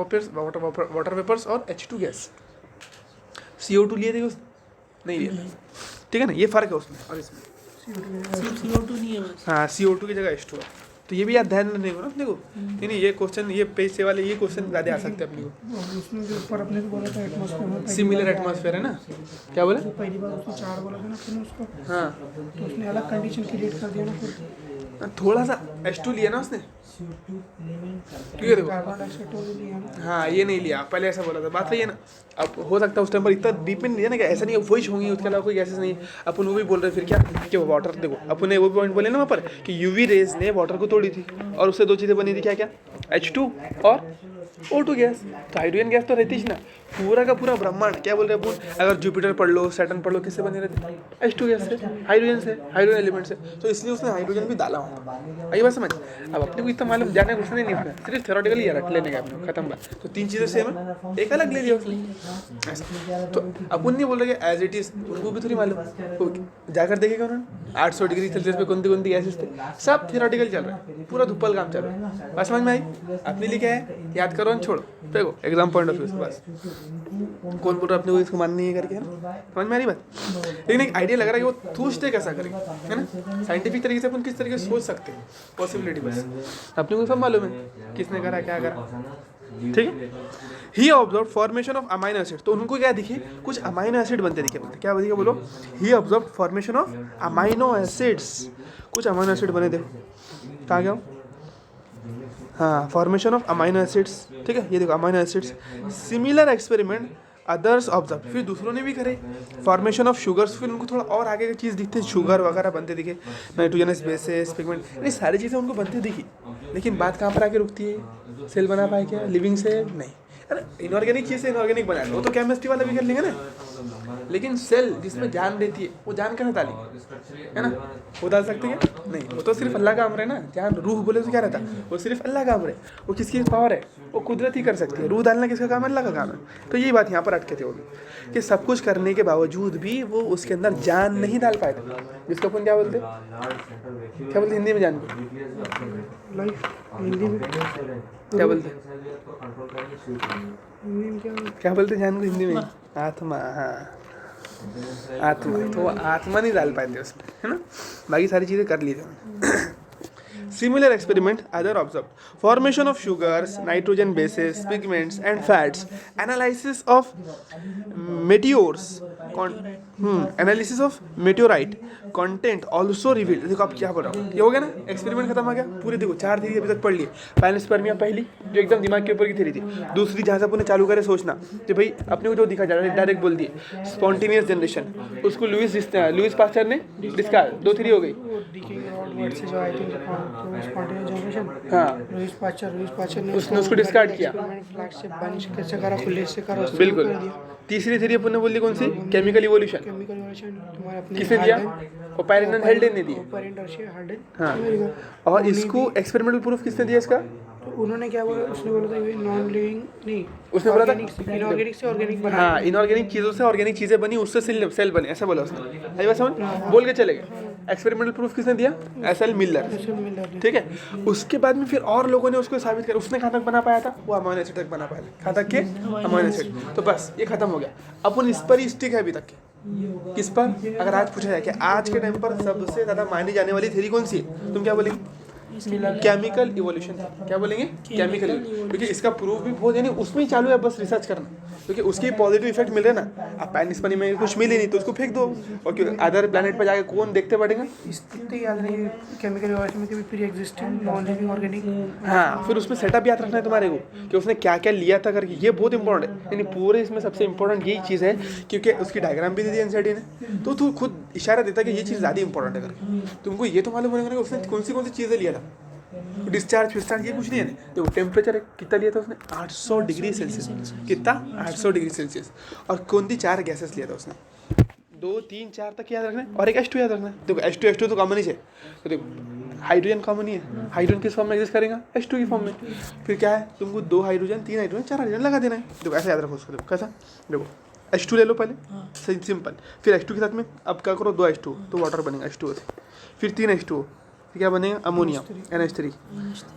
vapours और H2 गैस। CO2 लिए थे उसने, नहीं लिए थे, ठीक है ना, ये फ़र्क है उसमें और इसमें। CO2 नहीं है बस। हाँ, CO2 की जगह H2 है। तो ये भी याद ध्यान रखने को ना अपने को, नहीं ये क्वेश्चन, ये पेज से वाले ये क्वेश्चन ज़्यादा आ सकते हैं अपने को। उसमें जो ऊपर अपने को बोला था एटमॉस्फेयर, सिमिलर एटमॉस्फेयर है ना, क्या बोले, पहली बार उसने 4 बोला था ना फिर उसको, हाँ, तो उसने अलग कंडीशन क्रिएट कर दिया ना फिर। थोड़ा सा H2 लिया ना उसने, क्योंकि देखो, कार्बन डाइऑक्साइड तो लिया ना। हाँ ये नहीं लिया, पहले ऐसा बोला था, बात वही है ना। अब हो सकता है उस टाइम पर इतना डीप में नहीं है ना, कि ऐसा नहीं है वही होंगी, उसके अलावा कोई गैसेस नहीं है। अपन वो भी बोल रहे फिर क्या कि वाटर, देखो अपन ने वो पॉइंट बोले ना वहाँ पर कि यूवी रेज ने वाटर को तोड़ी थी और उससे 2 चीज़ें बनी थी, क्या क्या, H2 और O2 गैस। तो हाइड्रोजन गैस तो रहती ही ना, पूरा का पूरा ब्रह्मांड, क्या बोल रहे हैं अपन, अगर जुपिटर पढ़ लो, सैटर्न पढ़ लो, किससे बने रहते, H2 गैस से, हाइड्रोजन से, हाइड्रोजन एलिमेंट से। तो इसलिए उसने हाइड्रोजन भी डाला हुआ, आइए बात समझ। अब अपने को इतना मालूम, जाने कुछ नहीं होता, सिर्फ थ्योरेटिकली रट लेने का अपने, खत्म बात। तो 3 चीज़ें सेम है, एक अलग ले लिया उसने ऐसा। तो अपन नहीं बोल रहे कि एज इट इज़, उनको भी थोड़ी मालूम, जाकर देखेगा उन्होंने 800 डिग्री सेल्सियस पे कौन सी गैसेस थे, सब थियोरेटिकल चल रहा है, पूरा धुप्पल काम चल रहा है। बस समझ में आई, अपने लिए क्या है, याद करो और छोड़ो, देखो एग्जाम पॉइंट ऑफ व्यू से बस। कौन बोल रहा है अपने को इसको मानना नहीं है करके, है ना, समझ में आ रही बात। लेकिन एक आइडिया लग रहा है कि वो सोचते कैसा करेंगे, है ना, साइंटिफिक तरीके से अपन किस तरीके से सोच सकते हैं, पॉसिबिलिटी बस अपने को सब मालूम है किसने करा क्या करा, ठीक है। He observe formation of amino acid, तो उनको क्या दिखे, कुछ अमाइनो एसिड बनते दिखे, बोलते क्या दिखे बोलो, he observe formation of amino acids, कुछ अमाइनो एसिड बने, देखो कहाँ गया, हाँ, फॉर्मेशन ऑफ अमाइनो एसिड्स, ठीक है, ये देखो amino acids. Similar experiment others observe, फिर दूसरों ने भी करे, फॉर्मेशन ऑफ शुगर्स, फिर उनको थोड़ा और आगे की चीज़ दिखते, शुगर वगैरह बनते दिखे, नाइट्रोजनस बेसेस, पिगमेंट, ये सारी चीज़ें उनको बनते दिखी। लेकिन बात कहाँ पर आके रुकती है, सेल बना पाए क्या, लिविंग सेल नहीं, अरे इनऑर्गेनिक चीज़ से इनऑर्गेनिक बनाए, वो तो केमिस्ट्री वाला भी कर लेंगे ना। लेकिन सेल जिसमें जान रहती है, वो जान कैसे डाली, है ना, वो डाल सकते हैं क्या, नहीं, वो तो सिर्फ अल्लाह का अमर है ना। जान, रूह बोले तो क्या रहता, वो सिर्फ अल्लाह का अमर है, वो किसकी पावर है, वो कुदरत ही कर सकती है। रूह डालना किसका काम है, अल्लाह का काम है। तो यही बात यहाँ पर अटके थे वो लोग, कि सब कुछ करने के बावजूद भी वो उसके अंदर जान नहीं डाल पाए थे, जिसको अपन क्या बोलते, क्या बोलते हिंदी में जान को, लाइफ हिंदी में क्या बोलते, हिंदी में क्या बोलते जान को हिंदी में, आत्मा, हाँ आत्मा, तो वो आत्मा नहीं डाल पाए थे उसमें, है ना, बाकी सारी चीज़ें कर ली थी। Similar experiment other observed formation of sugars, nitrogen bases, pigments and fats, analysis of meteors, analysis of meteorite content also revealed। देखो आप क्या बोल रहा हूँ, ये हो गया ना, एक्सपेरिमेंट खत्म हो गया पूरे। देखो 4 थ्योरी अभी तक पढ़ लिए, पैनस्पर्मिया पहली जो एकदम दिमाग के ऊपर की थ्योरी थी, दूसरी जहाँ से अपने चालू करे सोचना, तो भाई अपने को जो दिखा जा रहा है डायरेक्ट बोल दिए, स्पॉन्टेनियस जनरेशन, उसको लुइस पास्चर ने डिस्कार्ड, 2 थ्योरी हो गई। से जो आई थिंक स्पॉन्टेनियस जनरेशन, हाँ, लुइस पास्चर ने उसने उसको डिस्कार्ड किया, फ्लैग से बंच कैसे करा, खुले से करा, उसको बिल्कुल। कर दिया। तीसरी थ्योरी अपन ने बोली कौन सी, केमिकल इवोल्यूशन, केमिकल रिएक्शन तुम्हारे अपने किसने दिया, ओपेरिन एंड हेल्डेन ने दिया, ओपेरिन और हार्डेन, हाँ, और इसको एक्सपेरिमेंटल प्रूफ किसने दिया इसका, तो उन्होंने क्या बोला, उसने बोला था ये नॉन लिविंग नहीं, उसने बोला था इनऑर्गेनिक से ऑर्गेनिक बना, हाँ, इनऑर्गेनिक चीज़ों से ऑर्गेनिक चीज़ें बनी, उससे सेल बने, ऐसा बोला उसने। आई बात समझ, बोल के चले गए। एक्सपेरिमेंटल प्रूफ किसने दिया, SL मिलर, ठीक है। उसके बाद में फिर और लोगों ने उसको साबित किया, उसने कहाँ तक बना पाया था, वो अमाइनो एसिड तक बना पाया, कहाँ तक के, अमाइनो एसिड। तो बस ये खत्म हो गया, अपन इस पर ही स्टिक है अभी तक के। किस पर, अगर आज पूछा जाए कि आज के टाइम पर सबसे ज़्यादा मानी जाने वाली थ्योरी कौन सी है, तुम क्या बोलेंगे, केमिकल इवोल्यूशन। क्या बोलेंगे, केमिकल, क्योंकि इसका प्रूफ भी बहुत, यानी उसमें ही चालू है, बस रिसर्च करना, क्योंकि उसके पॉजिटिव इफेक्ट मिल रहे हैं ना। अब पैनिस्पनी में कुछ मिले नहीं तो उसको फेंक दो, और क्यों अदर प्लेनेट पर जाके कौन देखते पड़ेगा, इतनी याद नहीं, केमिकल इवोल्यूशन में कभी pre existent non living organic, हाँ, फिर उसमें सेटअप याद रखना है तुम्हारे को कि उसने क्या क्या लिया था करके, ये बहुत इंपॉर्टेंट है। यानी पूरे इसमें सबसे इंपॉर्टेंट यही चीज़ है, क्योंकि उसकी डायग्राम भी दी थी एनसीईआरटी ने, तो तू खुद इशारा देता कि ये चीज़ ज़्यादा इंपॉर्टेंट है करके। तुमको ये तो मालूम होने का उसने कौन सी चीज़ें लिया था, डिस्चार्ज फिस्चार्ज ये कुछ नहीं है। देखो टेम्परेचर कितना लिया था उसने, 800 डिग्री सेल्सियस। कितना? 800 डिग्री सेल्सियस। और कौन सी 4 गैसेस लिया था उसने, 2 3 4 तक याद रखना है, और एक H2 याद रखना है। देखो H2 तो कॉमन ही है, तो देखो हाइड्रोजन कॉमन ही है। हाइड्रोजन किस फॉर्म में एग्जिस्ट करेगा? H2 की फॉर्म में। फिर क्या है, तुमको 2 हाइड्रोजन 3 हाइड्रोजन 4 हाइड्रोजन लगा देना है। देखो ऐसा याद रखो उसको। देखो कैसा, देखो H2 ले लो पहले, सिंपल। फिर H2 के साथ में अब क्या करो, 2 H2 तो वाटर बनेगा H2O से। फिर 3 H2O, फिर क्या बनेगा, अमोनिया NH3।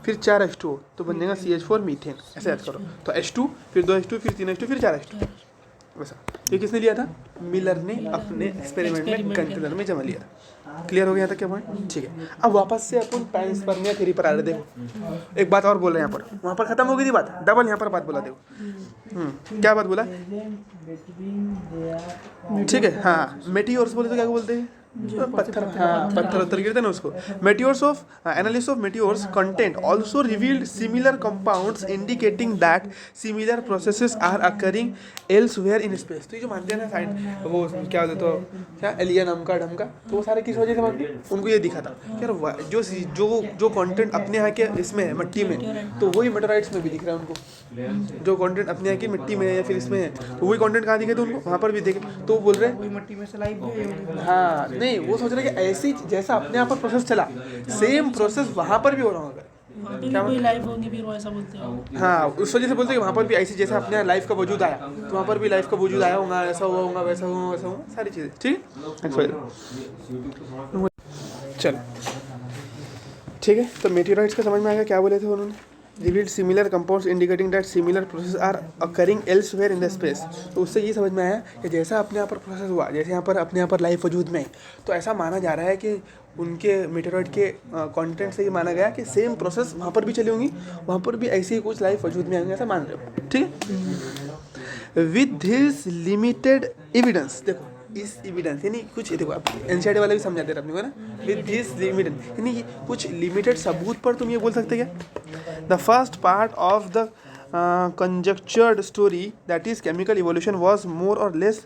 फिर 4 H2O तो बनेगा CH4 मीथेन। ऐसे याद करो। तो H2 फिर 2 H2 फिर 3 H2 फिर 4 H2 वैसा। ये किसने लिया था? मिलर ने अपने एक्सपेरिमेंट में कंटेनर में जमा लिया था। क्लियर हो गया था क्या पॉइंट? ठीक है। अब वापस से अपन पैनस्पर्मिया थ्योरी पर आ रहे। देखो एक बात और बोल रहे हैं यहाँ पर, वहाँ पर खत्म हो गई थी बात, डबल यहाँ पर बात बोला। देखो क्या बात बोला, ठीक है। हाँ मेटियोर्स बोले तो क्या बोलते हैं, पत्थर, हाँ पत्थर उत्तर गिरते ना उसको। Meteors of analysis of meteors content also revealed similar compounds indicating that similar processes are occurring elsewhere in space. तो ये जो मानते हैं ना साइंस, वो क्या बोलते तो क्या एलियन अमका ढमका, तो वो सारे किस वजह से मानते हैं? उनको ये दिखा था कि यार जो जो जो कंटेंट अपने यहाँ के इसमें है मिट्टी में, तो वही मेटेराइट्स में भी दिख रहा है उनको। जो कंटेंट अपने यहाँ की मिट्टी में है या फिर इसमें है, तो वही कंटेंट कहाँ दिखे थे उनको, वहाँ पर भी देखे। तो वो बोल रहे हैं वही मिट्टी में से लाइव। हाँ नहीं, वो सोच रहे कि ऐसी जैसा अपने यहाँ पर प्रोसेस चला, सेम प्रोसेस वहाँ पर भी हो रहा होगा। क्या कोई लाइफ होंगी फिर वो ऐसा बोलते हैं। हाँ उस वजह से बोलते हैं कि वहाँ पर भी ऐसी जैसे अपने यहाँ लाइफ का वजूद आया, तो वहाँ पर भी लाइफ का वजूद आया होगा, ऐसा हुआ होगा, वैसा हुआ वैसा हुआ, सारी चीज़ें। ठीक चलो ठीक है। तो मेटेराइट्स का समझ में आएगा क्या बोले थे उन्होंने, revealed similar compounds indicating that similar processes are occurring elsewhere in the space। तो उससे ये समझ में आया कि जैसा अपने यहाँ पर प्रोसेस हुआ, जैसे यहाँ पर अपने यहाँ पर लाइफ वजूद में है, तो ऐसा माना जा रहा है कि उनके मेटेरॉइड के कंटेंट से ये माना गया कि सेम प्रोसेस वहाँ पर भी चली होंगी, वहाँ पर भी ऐसी ही कुछ लाइफ वजूद में आएंगे, ऐसा मान रहे हो। ठीक है। विद दिस लिमिटेड एविडेंस, देखो इस एविडेंस यानी कुछ, देखो अब एनसीईआरटी वाले भी समझाते रहे अपने को ना, विद दिस लिमिटेड यानी कुछ लिमिटेड सबूत पर तुम ये बोल सकते क्या, the first part of the conjectured story that is chemical evolution was more or less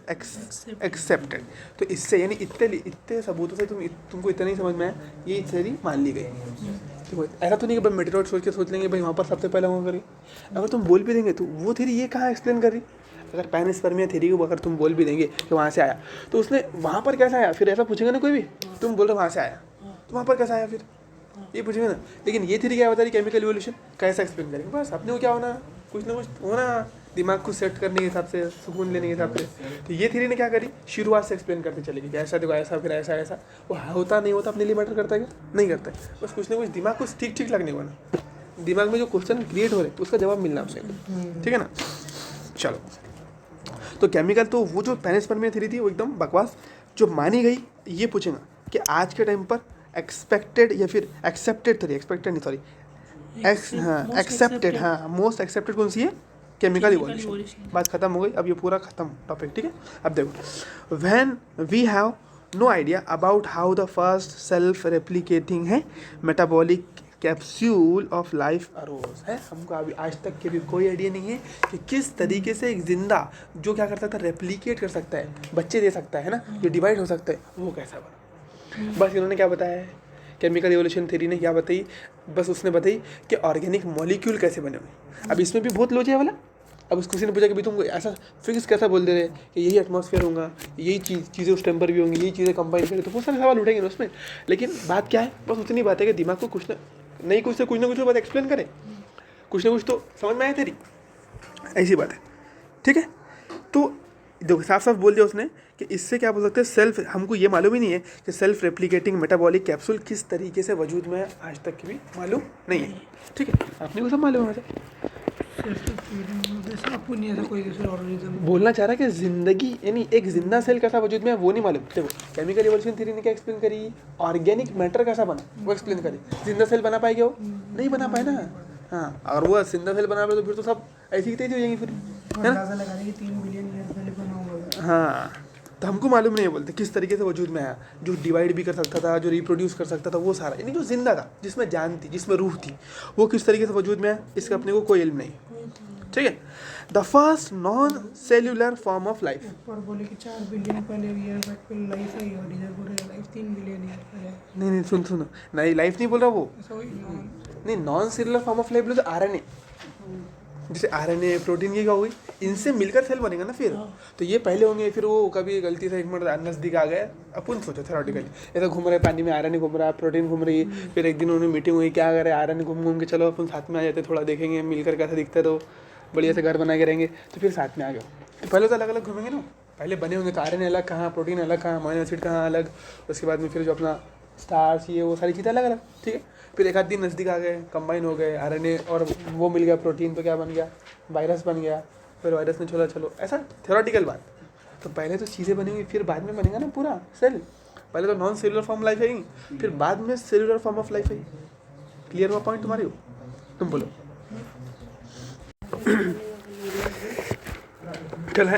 accepted। तो इससे यानी इतने सबूतों से तुमको इतना ही समझ में आया, ये थ्योरी मान ली गई। देखो ऐसा तो नहीं कि भाई मेटेरॉइड सोच लेंगे भाई वहाँ पर सबसे पहले वहाँ करें। अगर तुम बोल भी देंगे तो वो थ्योरी ये कहाँ एक्सप्लेन कर रही। अगर पैनस्पर्मिया थ्योरी को अगर तुम बोल भी देंगे कि वहाँ से आया, तो उसने वहाँ पर कैसा आया, फिर ऐसा पूछेंगे ना कोई भी, तुम बोल रहे वहाँ से आया तो वहाँ पर कैसा आया, फिर ये पूछेंगे ना। लेकिन ये थ्योरी क्या बता रही, केमिकल इवोल्यूशन कैसा एक्सप्लेन करेंगे, बस अपने को क्या होना, कुछ ना कुछ होना, दिमाग को सेट करने के हिसाब से, सुकून लेने के हिसाब से। तो ये थ्योरी ने क्या करी, शुरुआत से एक्सप्लेन करते चलेगी कि ऐसा देखो ऐसा, फिर ऐसा ऐसा। वो होता नहीं होता अपने लिए मैटर करता है क्या, नहीं करता है। बस कुछ ना कुछ दिमाग को ठीक ठीक लगने को ना, दिमाग में जो क्वेश्चन क्रिएट हो रहे तो उसका जवाब मिलना अपने को। ठीक है ना। चलो तो केमिकल, तो वो जो पैनस्पर्मिया थ्योरी थी वो एकदम बकवास जो मानी गई। ये पूछेगा कि आज के टाइम पर एक्सपेक्टेड या फिर एक्सेप्टेड थ्योरी, एक्सपेक्टेड नहीं सॉरी एक्सेप्टेड, हाँ मोस्ट एक्सेप्टेड कौन सी है, केमिकल इवोल्यूशन। बात खत्म हो गई, अब ये पूरा खत्म टॉपिक। ठीक है। अब देखो, when we have no idea about how the first self replicating है metabolic capsule of life arose है, हमको अभी आज तक के भी कोई आइडिया नहीं है कि किस तरीके से एक जिंदा जो क्या कर सकता है, रेप्लिकेट कर सकता है, बच्चे दे सकता है ना, जो डिवाइड हो सकता है, वो कैसा बना। बस इन्होंने क्या बताया है, केमिकल इवोल्यूशन थ्योरी ने क्या बताई, बस उसने बताई कि ऑर्गेनिक मॉलिक्यूल कैसे बने हुए। अब इसमें भी बहुत लोचे है वाला। अब उस किसी ने पूछा कि भाई तुम ऐसा फिक्स कैसा बोल दे रहे कि यही एटमॉस्फेयर होगा, यही चीज़ें उस टाइम पर भी होंगी, यही चीज़ें कंबाइन करें, तो बहुत सारे सवाल उठेंगे ना उसमें। लेकिन बात क्या है, बस उतनी बात है कि दिमाग को कुछ ना कुछ ना कुछ तो बात एक्सप्लेन करें, कुछ ना कुछ तो समझ में आए तेरी, ऐसी बात है। ठीक है। तो देखो साफ साफ बोल दिया उसने कि इससे क्या बोल सकते हैं, सेल्फ, हमको ये मालूम ही नहीं है कि सेल्फ रेप्लिकेटिंग मेटाबॉलिक कैप्सूल किस तरीके से वजूद में है, आज तक की भी मालूम नहीं है। ठीक है। आपने को सब मालूम है। बोलना चाह रहा है कि जिंदगी यानी एक जिंदा सेल कैसा वजूद में है वो नहीं मालूम। देखो केमिकल इवोल्यूशन थ्योरी ने क्या एक्सप्लेन करी, ऑर्गेनिक मैटर कैसा बना वो एक्सप्लेन करी। जिंदा सेल बना पाएगा वो, नहीं बना पाए ना। हाँ अगर वो जिंदा सेल बना पाए तो फिर तो सब ऐसी ही तेजी हो जाएंगी फिर, है ना। 3 बिलियन ईयर पहले बना होगा। हाँ तो हमको मालूम नहीं है बोलते किस तरीके से वजूद में आया, जो डिवाइड भी कर सकता था, जो रिप्रोड्यूस कर सकता था, वो सारा यानी जो जिंदा था, जिसमें जान थी, जिसमें रूह थी, वो किस तरीके से वजूद में आया, इसका अपने को कोई इल्म नहीं। ठीक है। The first non cellular form of life. पर बोले कि 4 बिलियन पहले ईयर बैक पे लाइफ है और इधर बोल रहे लाइफ 3 बिलियन ईयर पहले। नहीं सुनो, नहीं लाइफ नहीं बोल रहा वो, ऐसा वही नहीं non cellular form of life बोले तो आरएनए, जैसे आरएनए प्रोटीन की क्या हुई, इनसे मिलकर सेल बनेगा ना फिर। तो ये पहले होंगे, फिर वो कभी गलती से एक मिनट नजदीक आ गए, अपन सोचो थेरोटिकली ऐसा घूम रहे पानी में, आरएनए घूम रहा है, प्रोटीन घूम रही है, फिर एक दिन उन्होंने मीटिंग हुई, क्या करे आरएनए घूम घूम के चलो अपन साथ में आ जाते, थोड़ा देखेंगे मिलकर कैसा दिखता है, तो बढ़िया से घर बना के रहेंगे, तो फिर साथ में आ गए। तो पहले तो अलग अलग घूमेंगे ना, पहले बने होंगे तो आरएनए अलग कहाँ, प्रोटीन अलग कहाँ, अमीनो एसिड कहाँ अलग, उसके बाद में फिर जो अपना स्टार्च ये वो सारी चीज़ें अलग अलग, ठीक है। फिर एक आध दिन नज़दीक आ गए, कंबाइन हो गए, आरएनए और वो मिल गया प्रोटीन, तो क्या बन गया, वायरस बन गया, फिर वायरस ने चलो ऐसा थ्योरेटिकल बात। तो पहले तो चीज़ें बनेंगी, फिर बाद में बनेगा ना पूरा सेल। पहले तो नॉन सेलुलर फॉर्म लाइफ है, फिर बाद में सेलुलर फॉर्म ऑफ लाइफ है। क्लियर हुआ पॉइंट तुम्हारी हो? तुम बोलो। चल है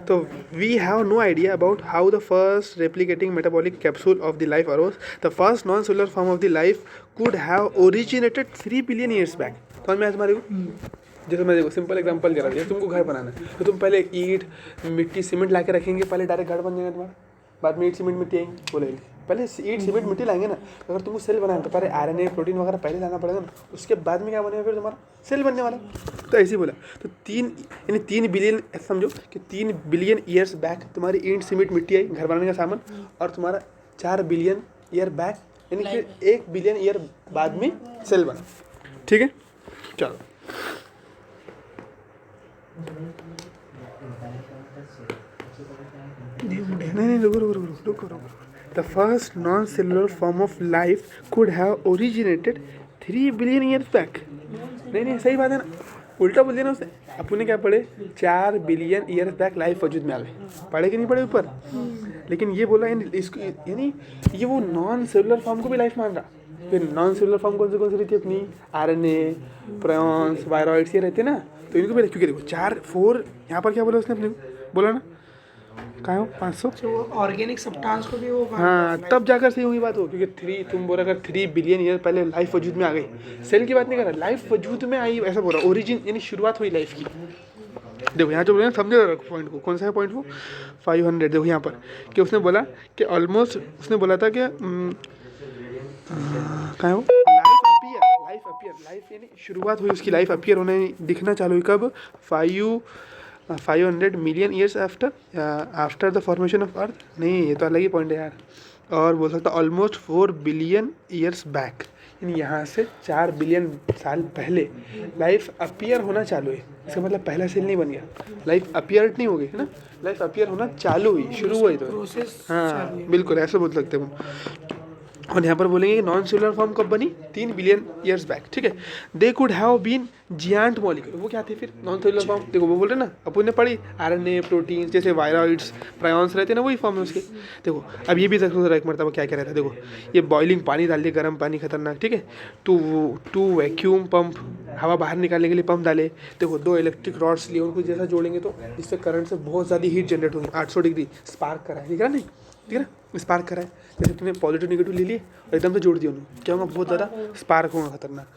तो we have no idea about how the first replicating metabolic capsule of the life arose. The first non cellular form of the life could have originated 3 billion years back. समझ में आया तुम्हारे को? जैसे मैं देखो सिंपल एग्जांपल दे रहा था, तुमको घर बनाना है तो तुम पहले ईंट मिट्टी सीमेंट ला के रखेंगे, पहले डायरेक्ट घर बन जाएगा तुम्हारा, बाद में ईंट सीमेंट मिट्टी आएंगे, बोलेंगे पहले ईंट सीमेंट मिट्टी लाएंगे ना। तो अगर तुमको सेल बनाना तो पहले आरएनए प्रोटीन वगैरह पहले लाना पड़ेगा ना, उसके बाद में क्या बनेगा फिर तुम्हारा सेल बनने वाला। तो ऐसे ही बोला, तो 3 बिलियन समझो कि 3 बिलियन ईयर्स बैक तुम्हारी ईंट सीमेंट मिट्टी आई घर बनाने का सामान, और तुम्हारा 4 बिलियन ईयर बैक यानी फिर 1 बिलियन ईयर बाद में सेल बना। ठीक है, चलो नहीं रुको। The first non cellular form of life could have originated 3 billion years back. नहीं सही बात है ना, उल्टा बोल दिया ना उसने। अपन ने क्या पढ़े, 4 बिलियन ईयर्स बैक लाइफ वजूद में आ गई, पढ़े कि नहीं पढ़े ऊपर? लेकिन ये बोला इसको, यानी ये वो नॉन सेलुलर फॉर्म को भी लाइफ मान रहा। फिर नॉन सेलुलर फॉर्म कौन सी रहती है अपनी, आरएनए, प्रायोन्स, वायरॉइड्स ये रहते हैं ना, तो इनको भी, क्योंकि देखो 4 यहाँ पर क्या बोला उसने अपने बोला ना, कहाँ हो 500, तो वो ऑर्गेनिक सब्सटेंस को भी वो हाँ तब जाकर सही होगी बात हो, क्योंकि 3 तुम बोल रहे अगर 3 बिलियन ईयर पहले लाइफ वजूद में आ गई, सेल की बात नहीं कर रहा, लाइफ वजूद में आई ऐसा बोल रहा, ओरिजिन यानी शुरुआत हुई लाइफ की। देखो यहाँ जो बोला समझे पॉइंट को, कौन सा है पॉइंट वो 500, देखो यहाँ पर कि उसने बोला कि ऑलमोस्ट, उसने बोला था कि कहाँ हो लाइफ यानी शुरुआत हुई उसकी, लाइफ अपीयर होने दिखना चालू हुई कब, 500 million years after the formation of earth. नहीं ये तो अलग ही पॉइंट है यार, और बोल सकता ऑलमोस्ट 4 बिलियन ईयर्स बैक, यानी यहाँ से 4 बिलियन साल पहले लाइफ अपीयर होना चालू है। इसका मतलब पहला सेल नहीं बन गया, लाइफ अपीयर नहीं हो गई है ना, लाइफ अपीयर होना चालू हुई, शुरू हुई तो प्रोसेस। हाँ बिल्कुल ऐसे बोल सकते हो। और यहाँ पर बोलेंगे कि नॉन सेलुलर फॉर्म कब बनी, 3 बिलियन ईयर्स बैक। ठीक है, they could have been giant molecule. वो क्या थे फिर नॉन सेलुलर फॉर्म, देखो वो बोल रहे ना अपन ने पढ़ी, आरएनए, प्रोटीन, जैसे वायरॉइड्स, प्रायोन्स रहते हैं ना, वही फॉर्म है उसके। देखो अब ये भी देखो एक मरतबा क्या क्या रहता है, देखो ये बॉइलिंग पानी डाल दिए, गर्म पानी खतरनाक, ठीक है, टू वैक्यूम पंप, हवा बाहर निकालने के लिए पंप डाले, देखो 2 इलेक्ट्रिक रॉड्स लिए, उनको जैसा जोड़ेंगे तो जिससे करंट से बहुत ज़्यादा हीट जनरेट होगी, 800 डिग्री स्पार्क करा है, दिख रहा नहीं, ठीक है ना, स्पार्क करा है। जैसे तुमने पॉजिटिव नेगेटिव ले लिए और एकदम से जोड़ दिया उन्होंने, क्या होगा, बहुत ज़्यादा स्पार्क होगा खतरनाक,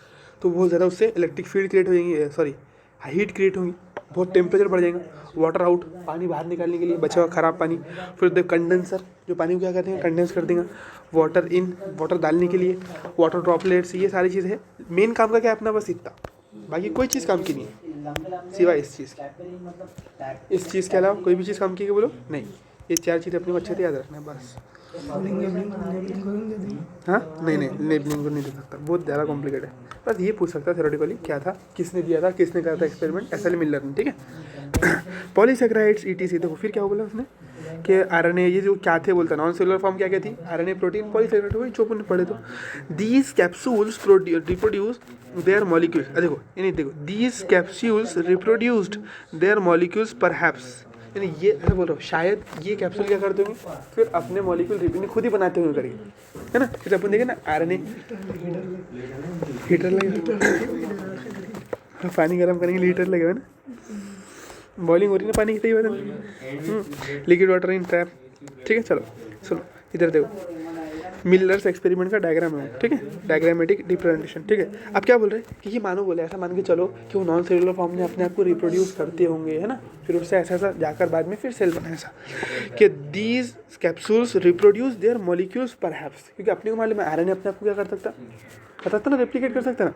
तो बहुत ज़्यादा उससे इलेक्ट्रिक फील्ड क्रिएट हो जाएंगी, सॉरी हीट क्रिएट होगी, बहुत टेम्परेचर बढ़ जाएगा। वाटर आउट, पानी बाहर निकालने के लिए बचा हुआ खराब पानी, फिर देखो कंडेंसर, जो पानी को क्या कहते हैं, कंडेंस कर देगा। वाटर इन, वाटर डालने के लिए, वाटर ड्रॉपलेट्स, ये सारी चीज़ है। मेन काम का क्या है अपना, बस इतना, बाकी कोई चीज़ काम की नहीं है सिवाय इस चीज़ की। इस चीज़ के अलावा कोई भी चीज़ काम की है बोलो नहीं। ये 4 चीज़ें अपने को अच्छे से याद रखना है बस। हाँ नहीं लेबलिंग को नहीं दे सकता, बहुत ज़्यादा कॉम्प्लिकेट है। बस ये पूछ सकता थ्योरेटिकली क्या था, किसने दिया था, किसने करा था एक्सपेरिमेंट, एसएल मिलर ने, ठीक है। पॉलीसैकेराइड्स ईटीसी, देखो फिर क्या बोला उसने कि आरएनए, ये जो क्या थे बोलता, नॉन सेलुलर फॉर्म क्या क्या थी, आरएनए, प्रोटीन, पॉलीसैकेराइड, वही जो अपन पढ़े तो। These capsules reproduce their molecules, देखो यानी देखो these capsules reproduced their molecules perhaps, यानी ये ऐसा बोल रहा हूँ, शायद ये कैप्सूल क्या करते होंगे, फिर अपने मॉलिक्यूल रिपीट खुद ही बनाते होंगे करके, है ना। जैसे अपन देखें ना आरएनए, हीटर लगे, पानी गर्म करने के लिए हीटर लगे हुए ना, बॉइलिंग हो रही है ना पानी की, सही बात है, लिक्विड वाटर इन ट्रैप, ठीक है। चलो सुनो इधर देखो, मिलर्स एक्सपेरिमेंट का डायग्राम है, ठीक है, डायग्रामेटिक रिप्रेजेंटेशन, ठीक है। अब क्या बोल रहे हैं कि ये मानो बोले, ऐसा मान के चलो कि वो नॉन सेलुलर फॉर्म में अपने आप को रिप्रोड्यूस करते होंगे, है ना, फिर उससे ऐसा ऐसा जाकर बाद में फिर सेल बना, ऐसा कि these capsules reproduce their molecules perhaps, क्योंकि अपने को मालूम है आरएनए अपने आप को क्या कर सकता, बताता ना, रेप्लिकेट कर सकता ना,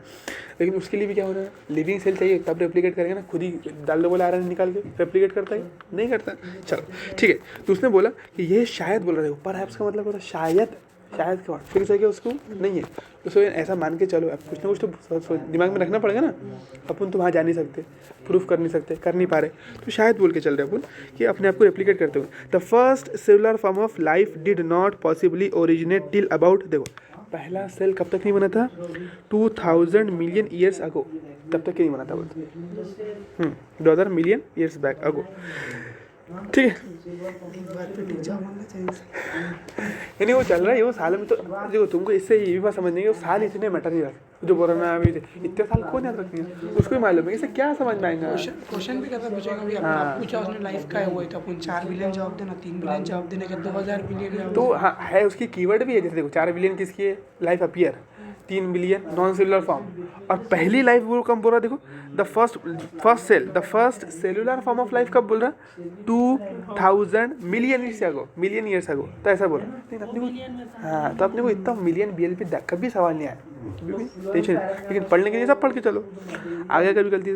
लेकिन उसके लिए भी क्या हो रहा है, लिविंग सेल चाहिए तब रेप्लिकेट करेगा ना, खुद ही डाल दो बोला आरएनए निकाल के रेप्लिकेट करता है, नहीं करता। चलो ठीक है, तो उसने बोला कि ये शायद बोल रहे हो, परहैप्स का मतलब होता है शायद, शायद के बाद फिर से क्या उसको नहीं है, उसको ऐसा मान के चलो, अब कुछ ना कुछ तो दिमाग में रखना पड़ेगा ना, अपन तो वहाँ जा नहीं सकते, प्रूफ कर नहीं सकते, कर नहीं पा रहे, तो शायद बोल के चल रहे अपन कि अपने आप को रेप्लिकेट करते हुए। The first cellular form of life did not possibly originate till about, देखो पहला सेल कब तक नहीं बना था, 2000 मिलियन ईयर्स अगो, तब तक नहीं बना था बोलते, 2000 मिलियन ईयर्स बैक अगो, ठीक है। यानी वो चल रहा है, वो साल में, तो देखो तुमको इससे ये भी बात समझ नहीं है, वो साल इतने मैटर नहीं रखते, जो बोल रहा है अभी इतने साल कौन याद रखती है, उसको ही मालूम है, इससे क्या समझ में आएगा। क्वेश्चन भी कैसा पूछेगा अभी, आप पूछा उसने लाइफ का है वो है, तो अपन 4 बिलियन जवाब देना, 3 बिलियन जवाब देने के 2000 बिलियन, तो हाँ है, उसकी कीवर्ड भी है, जैसे देखो 4 बिलियन किसकी है, life appear, 3 billion non cellular form, और पहली लाइफ वो कब बोल रहा, देखो the first cell, the first cellular form of life कब बोल रहा, 2000 million years ago, million years ago, तो ऐसा बोल रहा, लेकिन अपने को, हाँ तो अपने को इतना मिलियन BL पे कभी सवाल नहीं आया, टेंशन, लेकिन पढ़ने के लिए सब पढ़ के चलो, आगे कभी गलती।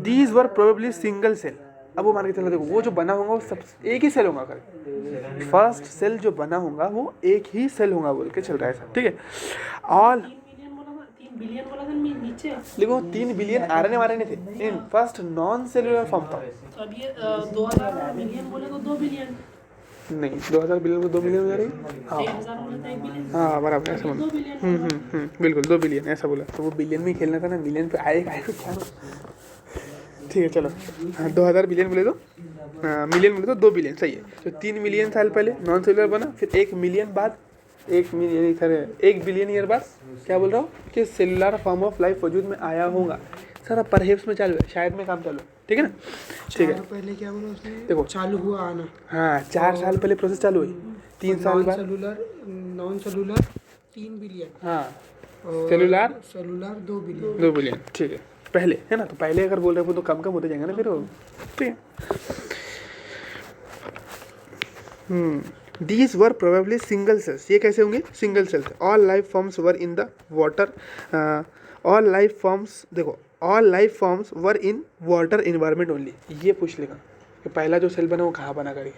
These were probably single cell, अब वो मान के चलो, देखो वो जो बना होगा वो सब एक ही सेल होगा, कर फर्स्ट सेल जो बना होगा वो एक ही सेल होगा बोल के चल रहा है ऐसा, ठीक है। ऑल 3 बिलियन बोला था नीचे, देखो 3 बिलियन आरएनए वारएनए थे in first non cellular form था, तो अब ये 2000 मिलियन बोले तो 2 बिलियन, नहीं 2000 बिलियन को 2 मिलियन हो जा रही, हाँ 1000 बोले तो 1 बिलियन, हाँ बराबर ऐसा बोला, 2 बिलियन, बिल्कुल 2 बिलियन ऐसा बोला, तो वो बिलियन में खेलना था ना, मिलियन पे आएगा क्या, ठीक है चलो, हाँ 2000 बिलियन बोले तो, मिलियन बोले तो 2 बिलियन सही है, तो 3 मिलियन साल पहले नॉन सेलुलर बना, फिर 1 मिलियन बाद, 1 बिलियन ईयर बाद क्या बोल रहा हूँ कि सेलुलर फॉर्म ऑफ लाइफ वजूद में आया होगा, सारा परहेप्स में चालू है, शायद में काम चालू है, ठीक है ना, ठीक है। पहले क्या बोला उसने, देखो चालू हुआ आना, हाँ 4 साल पहले प्रोसेस चालू हुई, 3 साल बाद नॉन सेलुलर 3 बिलियन, हाँ और सेलुलर 2 बिलियन, 2 बिलियन, ठीक है, पहले है ना, तो पहले अगर बोल रहे हो तो कम कम होते जाएंगे ना फिर वो, ठीक है। These were probably single cells, ये कैसे होंगे, single cells, all life forms were in the water, all life forms, देखो all life forms were in water environment only, ये पूछ लेगा कि पहला जो सेल बना वो कहाँ बना करके,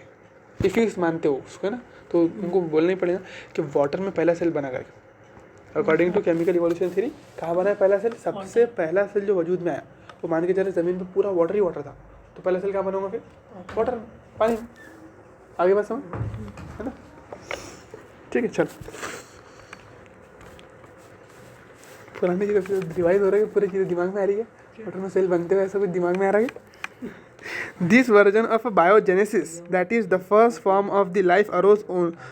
फिजिक्स मानते हो उसको है ना, तो उनको बोलना ही पड़ेगा कि वाटर में पहला सेल बना करके, according to chemical evolution theory कहाँ बना है पहला सेल, सबसे पहला सेल जो वजूद में आया, वो मान के चले ज़मीन पे पूरा वाटर ही वाटर था, तो पहला सेल कहाँ बना होगा फिर, वाटर, पानी, आगे बात समझ है ना, ठीक है चल, पुरानी चीज़ें रिवाइज हो रहा है, पूरी चीज़ें दिमाग में आ रही है, वाटर में सेल बनते हुए ऐसा कुछ दिमाग में आ रहा है। This version of a biogenesis, that is the first form of the life, arose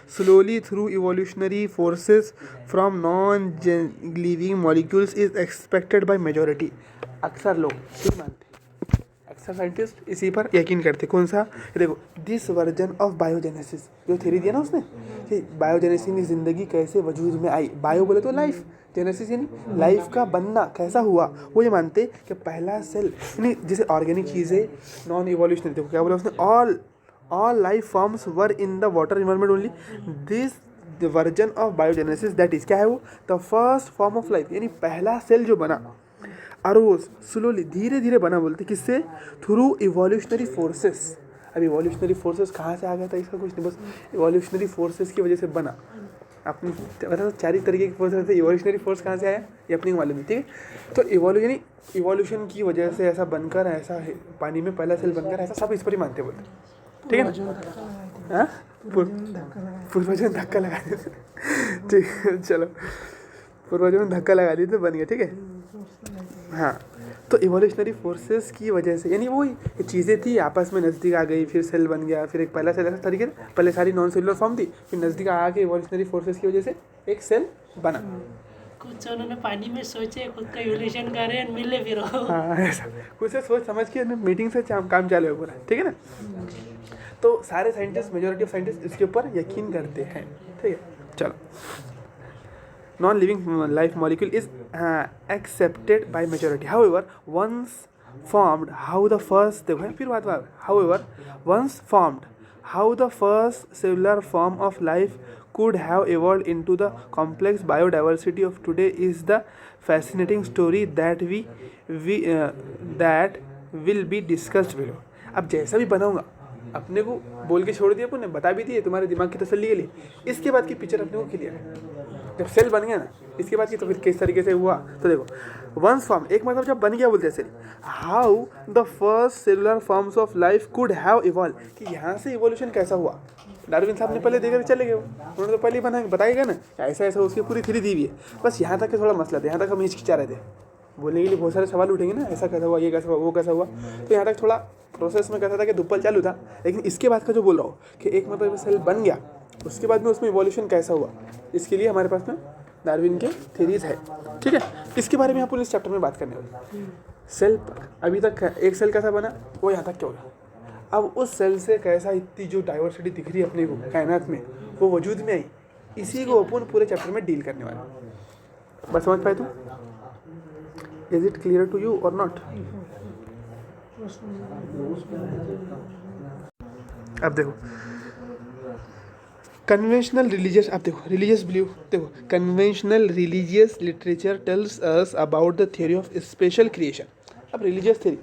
slowly through evolutionary forces from non-living molecules, is expected by majority. अक्सर लोग ये मानते हैं, अक्सर साइंटिस्ट इसी पर यकीन करते, कौन सा, देखो दिस वर्जन ऑफ बायोजेनेसिस, जो थ्योरी दिया ना उसने कि बायोजेनेसिस में ज़िंदगी कैसे वजूद में आई, बायो बोले तो लाइफ, जेनेसिस यानी लाइफ का बनना कैसा हुआ, वो ये मानते कि पहला सेल यानी जैसे ऑर्गेनिक चीज़ें नॉन इवोल्यूशनरी, देखो क्या बोला उसने, all life forms were in the water environment only, this the version of biogenesis, that is क्या है वो, the first form of life, यानी पहला सेल जो बना अरोज स्लोली, धीरे धीरे बना, बोलते किससे, थ्रू इवोल्यूशनरी फोर्सेस। अब इवोल्यूशनरी फोर्सेस कहाँ से आ गया था, इसका कुछ नहीं, बस इवोल्यूशनरी फोर्सेस की वजह से बना, अपनी मतलब 4 तरीके की फोर्स थे, इवोल्यूशनरी फोर्स कहाँ से आया ये अपनी मालूम है, ठीक है, तो इवोल्यूशन की वजह से ऐसा बनकर, ऐसा है पानी में पहला सेल बनकर, ऐसा सब इस पर ही मानते बोलते, ठीक है ना, हाँ पूर्वजों ने धक्का लगा दिया, ठीक है चलो, पूर्वजों ने धक्का लगा दिया तो बन गया, ठीक है, हाँ तो इवोल्यूशनरी फोर्सेस की वजह से, यानी वो चीज़ें थी आपस में नज़दीक आ गई, फिर सेल बन गया, फिर एक पहला सेल, ऐसा तरीके से पहले सारी नॉन सेलुलर फॉर्म थी, फिर नज़दीक आ के इवोल्यूशनरी फोर्सेस की वजह से एक सेल बना। कुछ उन्होंने पानी में सोचे, खुद का इवोल्यूशन करें, मिले फिर, हाँ ऐसा कुछ से सोच समझ के मीटिंग से काम चालू है पूरा, ठीक है ना, तो सारे साइंटिस्ट, मेजॉरिटी ऑफ साइंटिस्ट इसके ऊपर यकीन करते हैं, ठीक है चलो। non-living life molecule is accepted by majority. However, once formed, how the first देखो है, फिर बात however, once formed, how the first cellular form of life could have evolved into the complex biodiversity of today is the fascinating story that that will be discussed below. अब जैसा भी बनाऊंगा अपने को बोल के छोड़ दिया, अपन ने बता भी दिए तुम्हारे दिमाग की तसल्ली के लिए. इसके बाद की पिक्चर अपने को क्लियर है. जब सेल बन गया ना, इसके बाद की तो फिर किस तरीके से हुआ तो देखो. वंस फॉर्म एक मतलब जब बन गया बोलते हैं cell. How the first cellular forms of life could have evolve, कि यहाँ से इवोल्यूशन कैसा हुआ. डार्विन साहब ने पहले देखकर चले गए, उन्होंने तो पहले बना बताएगा ना ऐसा ऐसा, उसकी पूरी थ्योरी दी हुई है. बस यहाँ तक के थोड़ा मसला था, यहाँ तक हम हिचकिचा रहे थे. बोलने के लिए बहुत सारे सवाल उठेंगे ना, ऐसा कैसा हुआ, ये कैसा हुआ, वो कैसा हुआ. तो यहाँ तक थोड़ा प्रोसेस में कैसा था कि दुप्पल चालू था. लेकिन इसके बाद का जो बोल रहा हूँ कि एक मतलब सेल बन गया, उसके बाद में उसमें इवोल्यूशन कैसा हुआ, इसके लिए हमारे पास में डार्विन के थ्योरीज है. ठीक है, इसके बारे में अपन इस चैप्टर में बात करने वाले. सेल अभी तक एक सेल कैसा बना, वो यहाँ तक क्या होगा. अब उस सेल से कैसा इतनी जो डाइवर्सिटी दिख रही है अपने को कायनात में, वो वजूद में आई. इसी को अपन पूरे चैप्टर में डील करने वाले. बस समझ पाए तुम? Is it clear to you और नॉट? अब देखो कन्वेंशनल रिलीजियस, अब देखो रिलीजियस बिलीव, देखो conventional religious literature tells us about the theory of special creation. अब रिलीजियस थ्योरी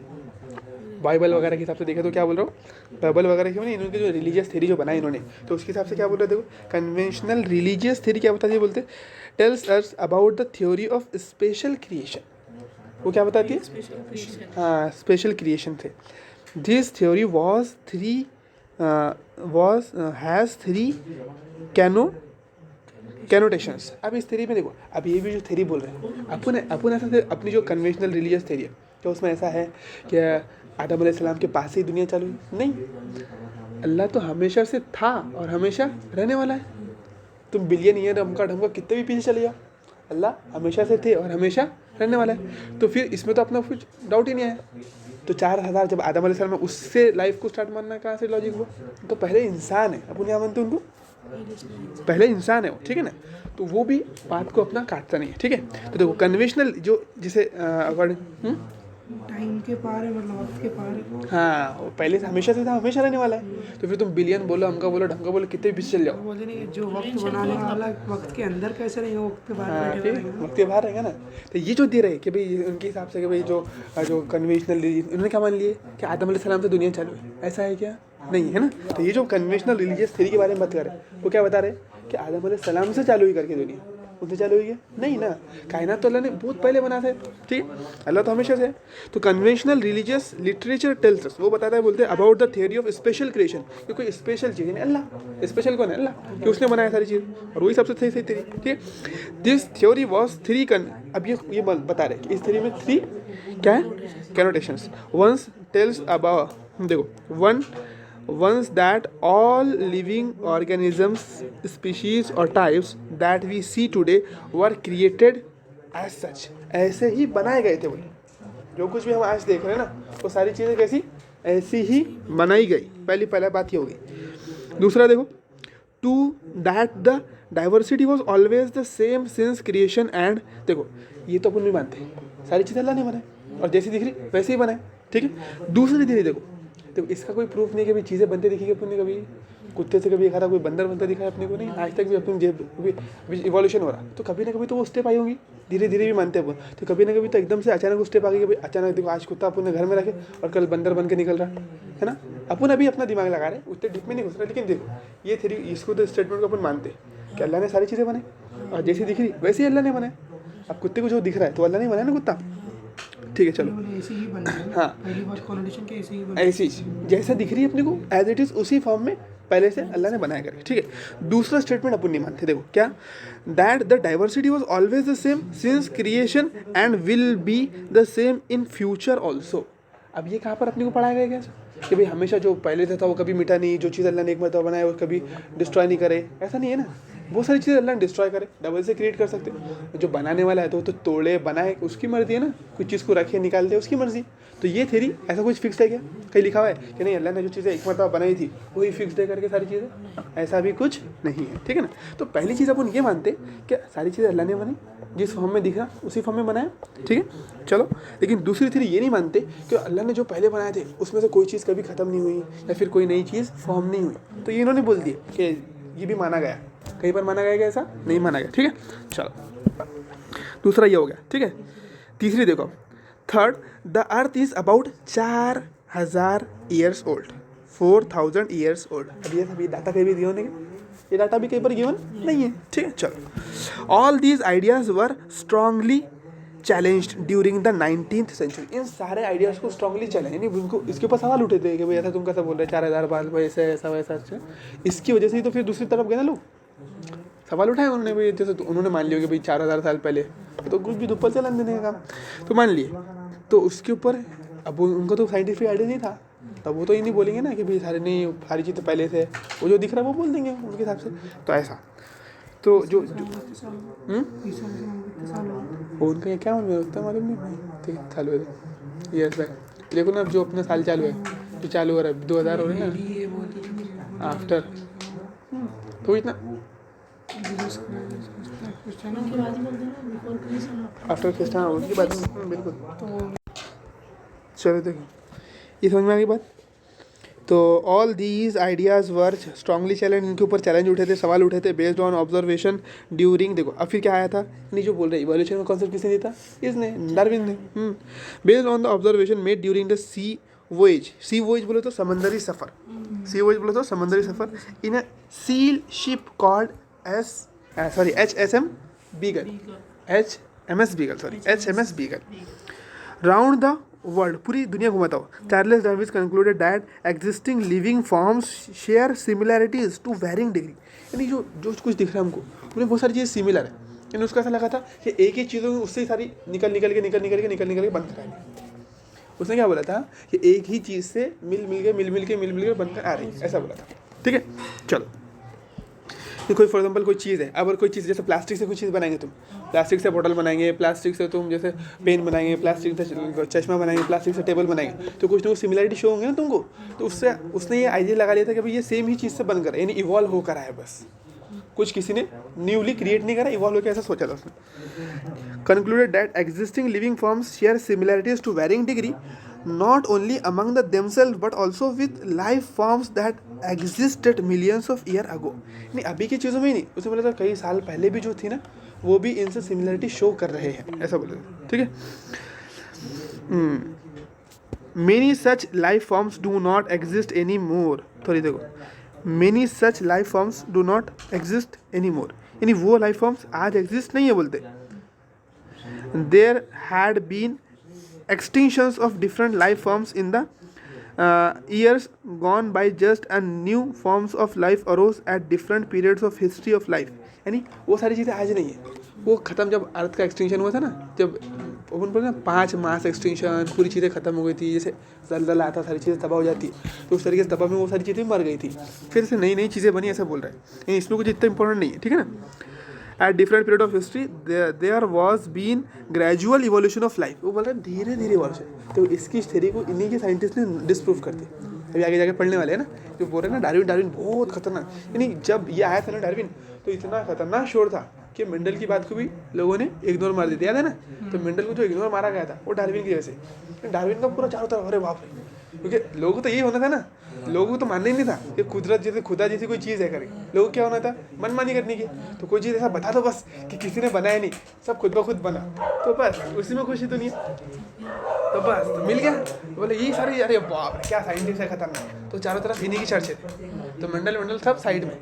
बाइबल वगैरह के हिसाब से देखे तो क्या बोल रहा हूँ, बाइबल वगैरह क्यों नहीं, इन्होंने जो रिलीजियस थ्योरी जो बनाई इन्होंने, तो उसके हिसाब से क्या बोल रहे. देखो कन्वेंशनल रिलीजियस थ्योरी क्या बताती है, बोलते tells us about the theory of special creation. वो क्या बताती है, हाँ स्पेशल क्रिएशन थे. This theory has three connotations. अब इस थ्योरी में देखो, अब ये भी जो थ्योरी बोल रहे हैं अपन ऐसा अपनी जो कन्वेंशनल रिलीजियस थ्योरी है, तो उसमें ऐसा है कि आदम अलैहिस्सलाम के पास से ही दुनिया चालू हुई नहीं. अल्लाह तो हमेशा से था और हमेशा रहने वाला है. तुम बिलियन ईयर हमका ढमका कितने भी पीछे चले जाओ, अल्लाह हमेशा से थे और हमेशा रहने वाला है. तो फिर इसमें तो अपना कुछ डाउट ही नहीं आया. तो 4000 जब आदम अलैहिस्सलाम में उससे लाइफ को स्टार्ट मानना कहाँ से लॉजिक हुआ. तो पहले इंसान है, अपन यहाँ मानते उनको पहले इंसान है वो. ठीक है ना, तो वो भी बात को अपना काटता नहीं है. ठीक है, तो देखो कन्वेंशनल जो जिसे अकॉर्डिंग टाइम के पार है, मतलब वक्त के पार है. हाँ वो पहले से हमेशा से था, हमेशा रहने वाला है. तो फिर तुम बिलियन बोलो, हमका बोलो, ढमका बोलो, कितने भी पीछे चल जाओ. बोलते नहीं जो वक्त बनाने वाला वक्त के अंदर कैसे रहेगा, वक्त के बाहर हाँ बैठे ठीक, रहेगा. वक्त के बाहर रहेगा ना. तो ये जो दे रहे कि भाई उनके हिसाब से कि भाई जो कन्वेंशनल इन्होंने क्या मान लिए कि आदम अलैहिस्सलाम से दुनिया चालू है, ऐसा है क्या, नहीं है ना. तो ये जो कन्वेंशनल रिलीजियस थ्योरी के बारे में बात कर रहे हैं, वो क्या बता रहे हैं कि आदम अलैहिस्सलाम से चालू ही करके दुनिया उनसे चालू हुई है नहीं ना. कायनात तो अल्लाह ने बहुत पहले बना था. ठीक, अल्लाह तो हमेशा से. तो कन्वेंशनल रिलीजियस लिटरेचर टेल्स अस, वो बताता है बोलते हैं about the theory of special creation, कि कोई स्पेशल चीज़ है अल्लाह. स्पेशल कौन है, अल्लाह, कि उसने बनाया सारी चीज़ और वही सबसे सही थ्योरी. ठीक, दिस थ्योरी वॉज थ्री अब ये बता रहे कि इस थ्योरी में थ्री क्या है कैनोटेशंस. वंस टेल्स अबाउट, देखो once that all living organisms, species or types that we see today were created as such, ऐसे ही बनाए गए थे. बोले जो कुछ भी हम आज देख रहे हैं ना, वो सारी चीज़ें कैसी ऐसी ही बनाई गई. पहला बात ये होगी. दूसरा देखो, to that the diversity was always the same since creation and. देखो ये तो अपन नहीं मानते, सारी चीज़ें अल्लाह ने बनाए और जैसी दिख रही वैसे ही बनाए. ठीक है, दूसरी थ्योरी देखो, तो इसका कोई प्रूफ नहीं कि भाई चीज़ें बनते दिखेगी अपन ने. कभी कुत्ते से कभी कोई बंदर बनता दिखा है अपने को, नहीं. आज तक भी अपनी इवोल्यूशन हो रहा, तो कभी ना कभी तो वो स्टेप आई होगी. धीरे धीरे भी मानते हैं अपन, तो कभी ना कभी तो एकदम से अचानक वो स्टेप आ गई कि भाई अचानक देखो आज कुत्ता अपन ने घर में रखे और कल बंदर बन के निकल रहा है ना. अपन अभी अपना दिमाग लगा रहे हैं, उतने डीप में नहीं घुस रहा. लेकिन देखो ये थ्योरी, इसको तो स्टेटमेंट को अपन मानते हैं कि अल्लाह ने सारी चीज़ें बनाई और जैसी दिख रही वैसे ही अल्लाह ने बनाए. अब कुत्ते को जो दिख रहा है तो अल्लाह ने बनाया ना कुत्ता. ठीक है चलो, ऐसे ही बना है. हाँ पहली बार कॉन्वर्सेशन के ऐसे ही बना. ऐसी जैसा दिख रही है अपने को एज इट इज़ उसी फॉर्म में पहले से अल्लाह ने बनाया करके. ठीक है, दूसरा स्टेटमेंट अपन नहीं मानते. देखो क्या, that the diversity was always the same since creation and will be the same in future also. अब ये कहाँ पर अपने को पढ़ाया गया क्या कि भाई हमेशा जो पहले से था वो कभी मिटा नहीं, जो चीज़ अल्लाह ने एक मरतबा बनाया वो कभी डिस्ट्रॉय नहीं करे, ऐसा नहीं है ना. बहुत सारी चीज़ें अल्लाह ने डिस्ट्रॉय करे, डबल से क्रिएट कर सकते। जो बनाने वाला है तो वो तो तोड़े बनाए, उसकी मर्जी है ना, कुछ चीज़ को रखे निकाल दे, उसकी मर्जी। तो ये थ्योरी ऐसा कुछ फिक्स है क्या? कहीं लिखा हुआ है कि नहीं अल्लाह ने जो चीज़ें एक मरतबा बनाई थी वही फिक्स है करके सारी चीज़ें? ऐसा भी कुछ नहीं है, ठीक है ना। तो पहली चीज़ अपन ये मानते कि सारी चीज़ें अल्लाह ने बनाई, जिस फॉर्म में दिख रहा उसी फॉर्म में बनाया, ठीक है चलो। लेकिन दूसरी थ्योरी ये नहीं मानते कि अल्लाह ने जो पहले बनाए थे उसमें से कोई चीज़ कभी ख़त्म नहीं हुई या फिर कोई नई चीज़ फॉर्म नहीं हुई। तो ये इन्होंने बोल दिया कि ये भी माना गया, कहीं पर माना गया, ऐसा नहीं माना गया, ठीक है चलो। दूसरा ये हो गया, ठीक है। तीसरी देखो, third, the earth is about 4000 years old, 4000 years old. अब ये सभी डाटा कहीं भी दिए होने के, ये डाटा भी कहीं पर गिवन नहीं है, ठीक है चलो। All these ideas were strongly challenged during the 19th century. इन सारे आइडियाज़ को स्ट्रांगली चैलेंज, यानी उनको इसके ऊपर सवाल उठे थे कि भाई ऐसा तुम कैसा बोल रहे, 4000 बाल वैसे ऐसा वैसा। अच्छा, इसकी वजह से ही तो फिर दूसरी तरफ गए ना लोग, सवाल उठाए उन्होंने भाई, जैसे तो उन्होंने मान लिया कि भाई 4000 साल पहले तो कुछ भी दुप्पल चलन देने का काम, तो मान लिए। तो उसके ऊपर अब उनको तो साइंटिफिक आइडिया नहीं था, तब वो तो ये नहीं बोलेंगे ना कि भाई सारी चीज़ें पहले से, वो जो दिख रहा है वो बोल देंगे उनके हिसाब से। तो ऐसा तो जो उनका क्या मालूम होता है, मालूम नहीं, ठीक है चालू है यस बैक। देखो ना अब जो अपना साल चालू है, जो चालू हो रहा है 2000 हो रहे हैं ना आफ्टर, तो इतना आफ्टर क्रिस्टन उसकी बात बिल्कुल। चलो देखो ये समझ में आ गई बात। तो all these ideas were strongly challenge, इनके ऊपर चैलेंज उठे थे, सवाल उठे थे, बेस्ड ऑन ऑब्जर्वेशन ड्यूरिंग। देखो अब फिर क्या आया था, नहीं जो बोल रहे इवोल्यूशन का कॉन्सेप्ट किसने दिया था, इसने, डार्विन ने। Based on the observation made during the sea voyage, sea voyage बोले तो समंदरी सफ़र, सी वोएज बोले तो समंदरी सफ़र, in a sail ship called HMS Beagle, HMS Beagle round the world, पूरी दुनिया घुमाता हो। Charles Darwin concluded that existing living forms share similarities to varying degree, यानी जो जो कुछ दिख रहा है हमको उनमें बहुत सारी चीज़ें सिमिलर है, यानी उसका ऐसा लगा था कि एक ही चीज़ों में उससे ही सारी निकल के बनकर आ रही। उसने क्या बोला था कि एक ही चीज़ से मिल मिल के बनकर आ रही, ऐसा बोला था, ठीक है चलो। कोई फॉर एग्जाम्पल कोई चीज़ है, अगर कोई चीज़ जैसे प्लास्टिक से कोई चीज़ बनाएंगे, तुम प्लास्टिक से बोतल बनाएंगे, प्लास्टिक से तुम जैसे पेन बनाएंगे, प्लास्टिक से चश्मा बनाएंगे, प्लास्टिक से टेबल बनाएंगे, तो कुछ ना कुछ सिमिलरिटी शो होंगे ना तुमको। तो उसने ये आइडिया लगा लिया था कि भाई ये सेम ही चीज़ से बनकर, यानी इवॉल्व होकर आया, बस कुछ किसी ने न्यूली क्रिएट नहीं करा, इवॉल्व होकर ऐसा सोचा था उसने। Concluded that existing living forms share similarities to varying degree not only among the themselves but also with life forms that existed millions of year ago। नहीं अभी की चीज़ों में ही नहीं, उसने बोला था कई साल पहले भी जो थी ना वो भी इनसे सिमिलरिटी शो कर रहे हैं, ऐसा बोला, ठीक है। Many such life forms do not exist anymore, थोड़ी देखो, many such life forms do not exist anymore, यानी वो लाइफ फॉर्म्स आज एग्जिस्ट नहीं है बोलते। There had been extinctions of different life forms in the years gone by, just and new forms of life arose at different periods of history of life। यानी वो सारी चीज़ें आज नहीं है, वो ख़त्म जब अर्थ का एक्सटिंक्शन हुआ था ना, जब अपन बोले ना 5 मास एक्सटिंक्शन, पूरी चीज़ें ख़त्म हो गई थी, जैसे जलजला आता सारी चीज़ें तबाह हो जाती, तो उस तरीके से तबाह में वो सारी चीज़ें मर गई थी, फिर से नई चीज़ें बनी, ऐसा बोल रहे हैं। इसमें कुछ इतना इंपॉर्टेंट नहीं है, ठीक है ना। At different period of history there was been gradual evolution of life, वो बोल रहे हैं धीरे धीरे evolution। तो इसकी थ्योरी को इन्हीं के साइंटिस्ट ने डिस्प्रूव कर दी, अभी आगे जाके पढ़ने वाले हैं ना, जो बोल रहे हैं ना डार्विन बहुत खतरनाक, यानी जब ये आया था ना डार्विन तो इतना खतरनाक शोर था कि मेंडल की बात को भी लोगों ने इग्नोर मार दी थी, याद है ना। तो मेंडल को जो इग्नोर मारा गया था वो डार्विन की वजह से, डार्विन का पूरा चारों तरफ अरे बाप रे, क्योंकि लोगों को तो यही होना था ना, लोगों को तो मानना ही नहीं था कि कुदरत जैसे खुदा जैसी कोई चीज़ है करके, लोगों को क्या होना था मनमानी करने की। तो कोई चीज़ ऐसा बता दो बस कि किसी ने बनाया नहीं, सब खुद ब खुद बना, तो बस उसी में खुशी तो नहीं है, तो बस तो मिल गया। बोले ये सारी अरे बाप रे क्या साइंटिस्ट है खतरनाक, तो चारों तरफ इन्हीं की चर्चे थे, तो मंडल सब साइड में,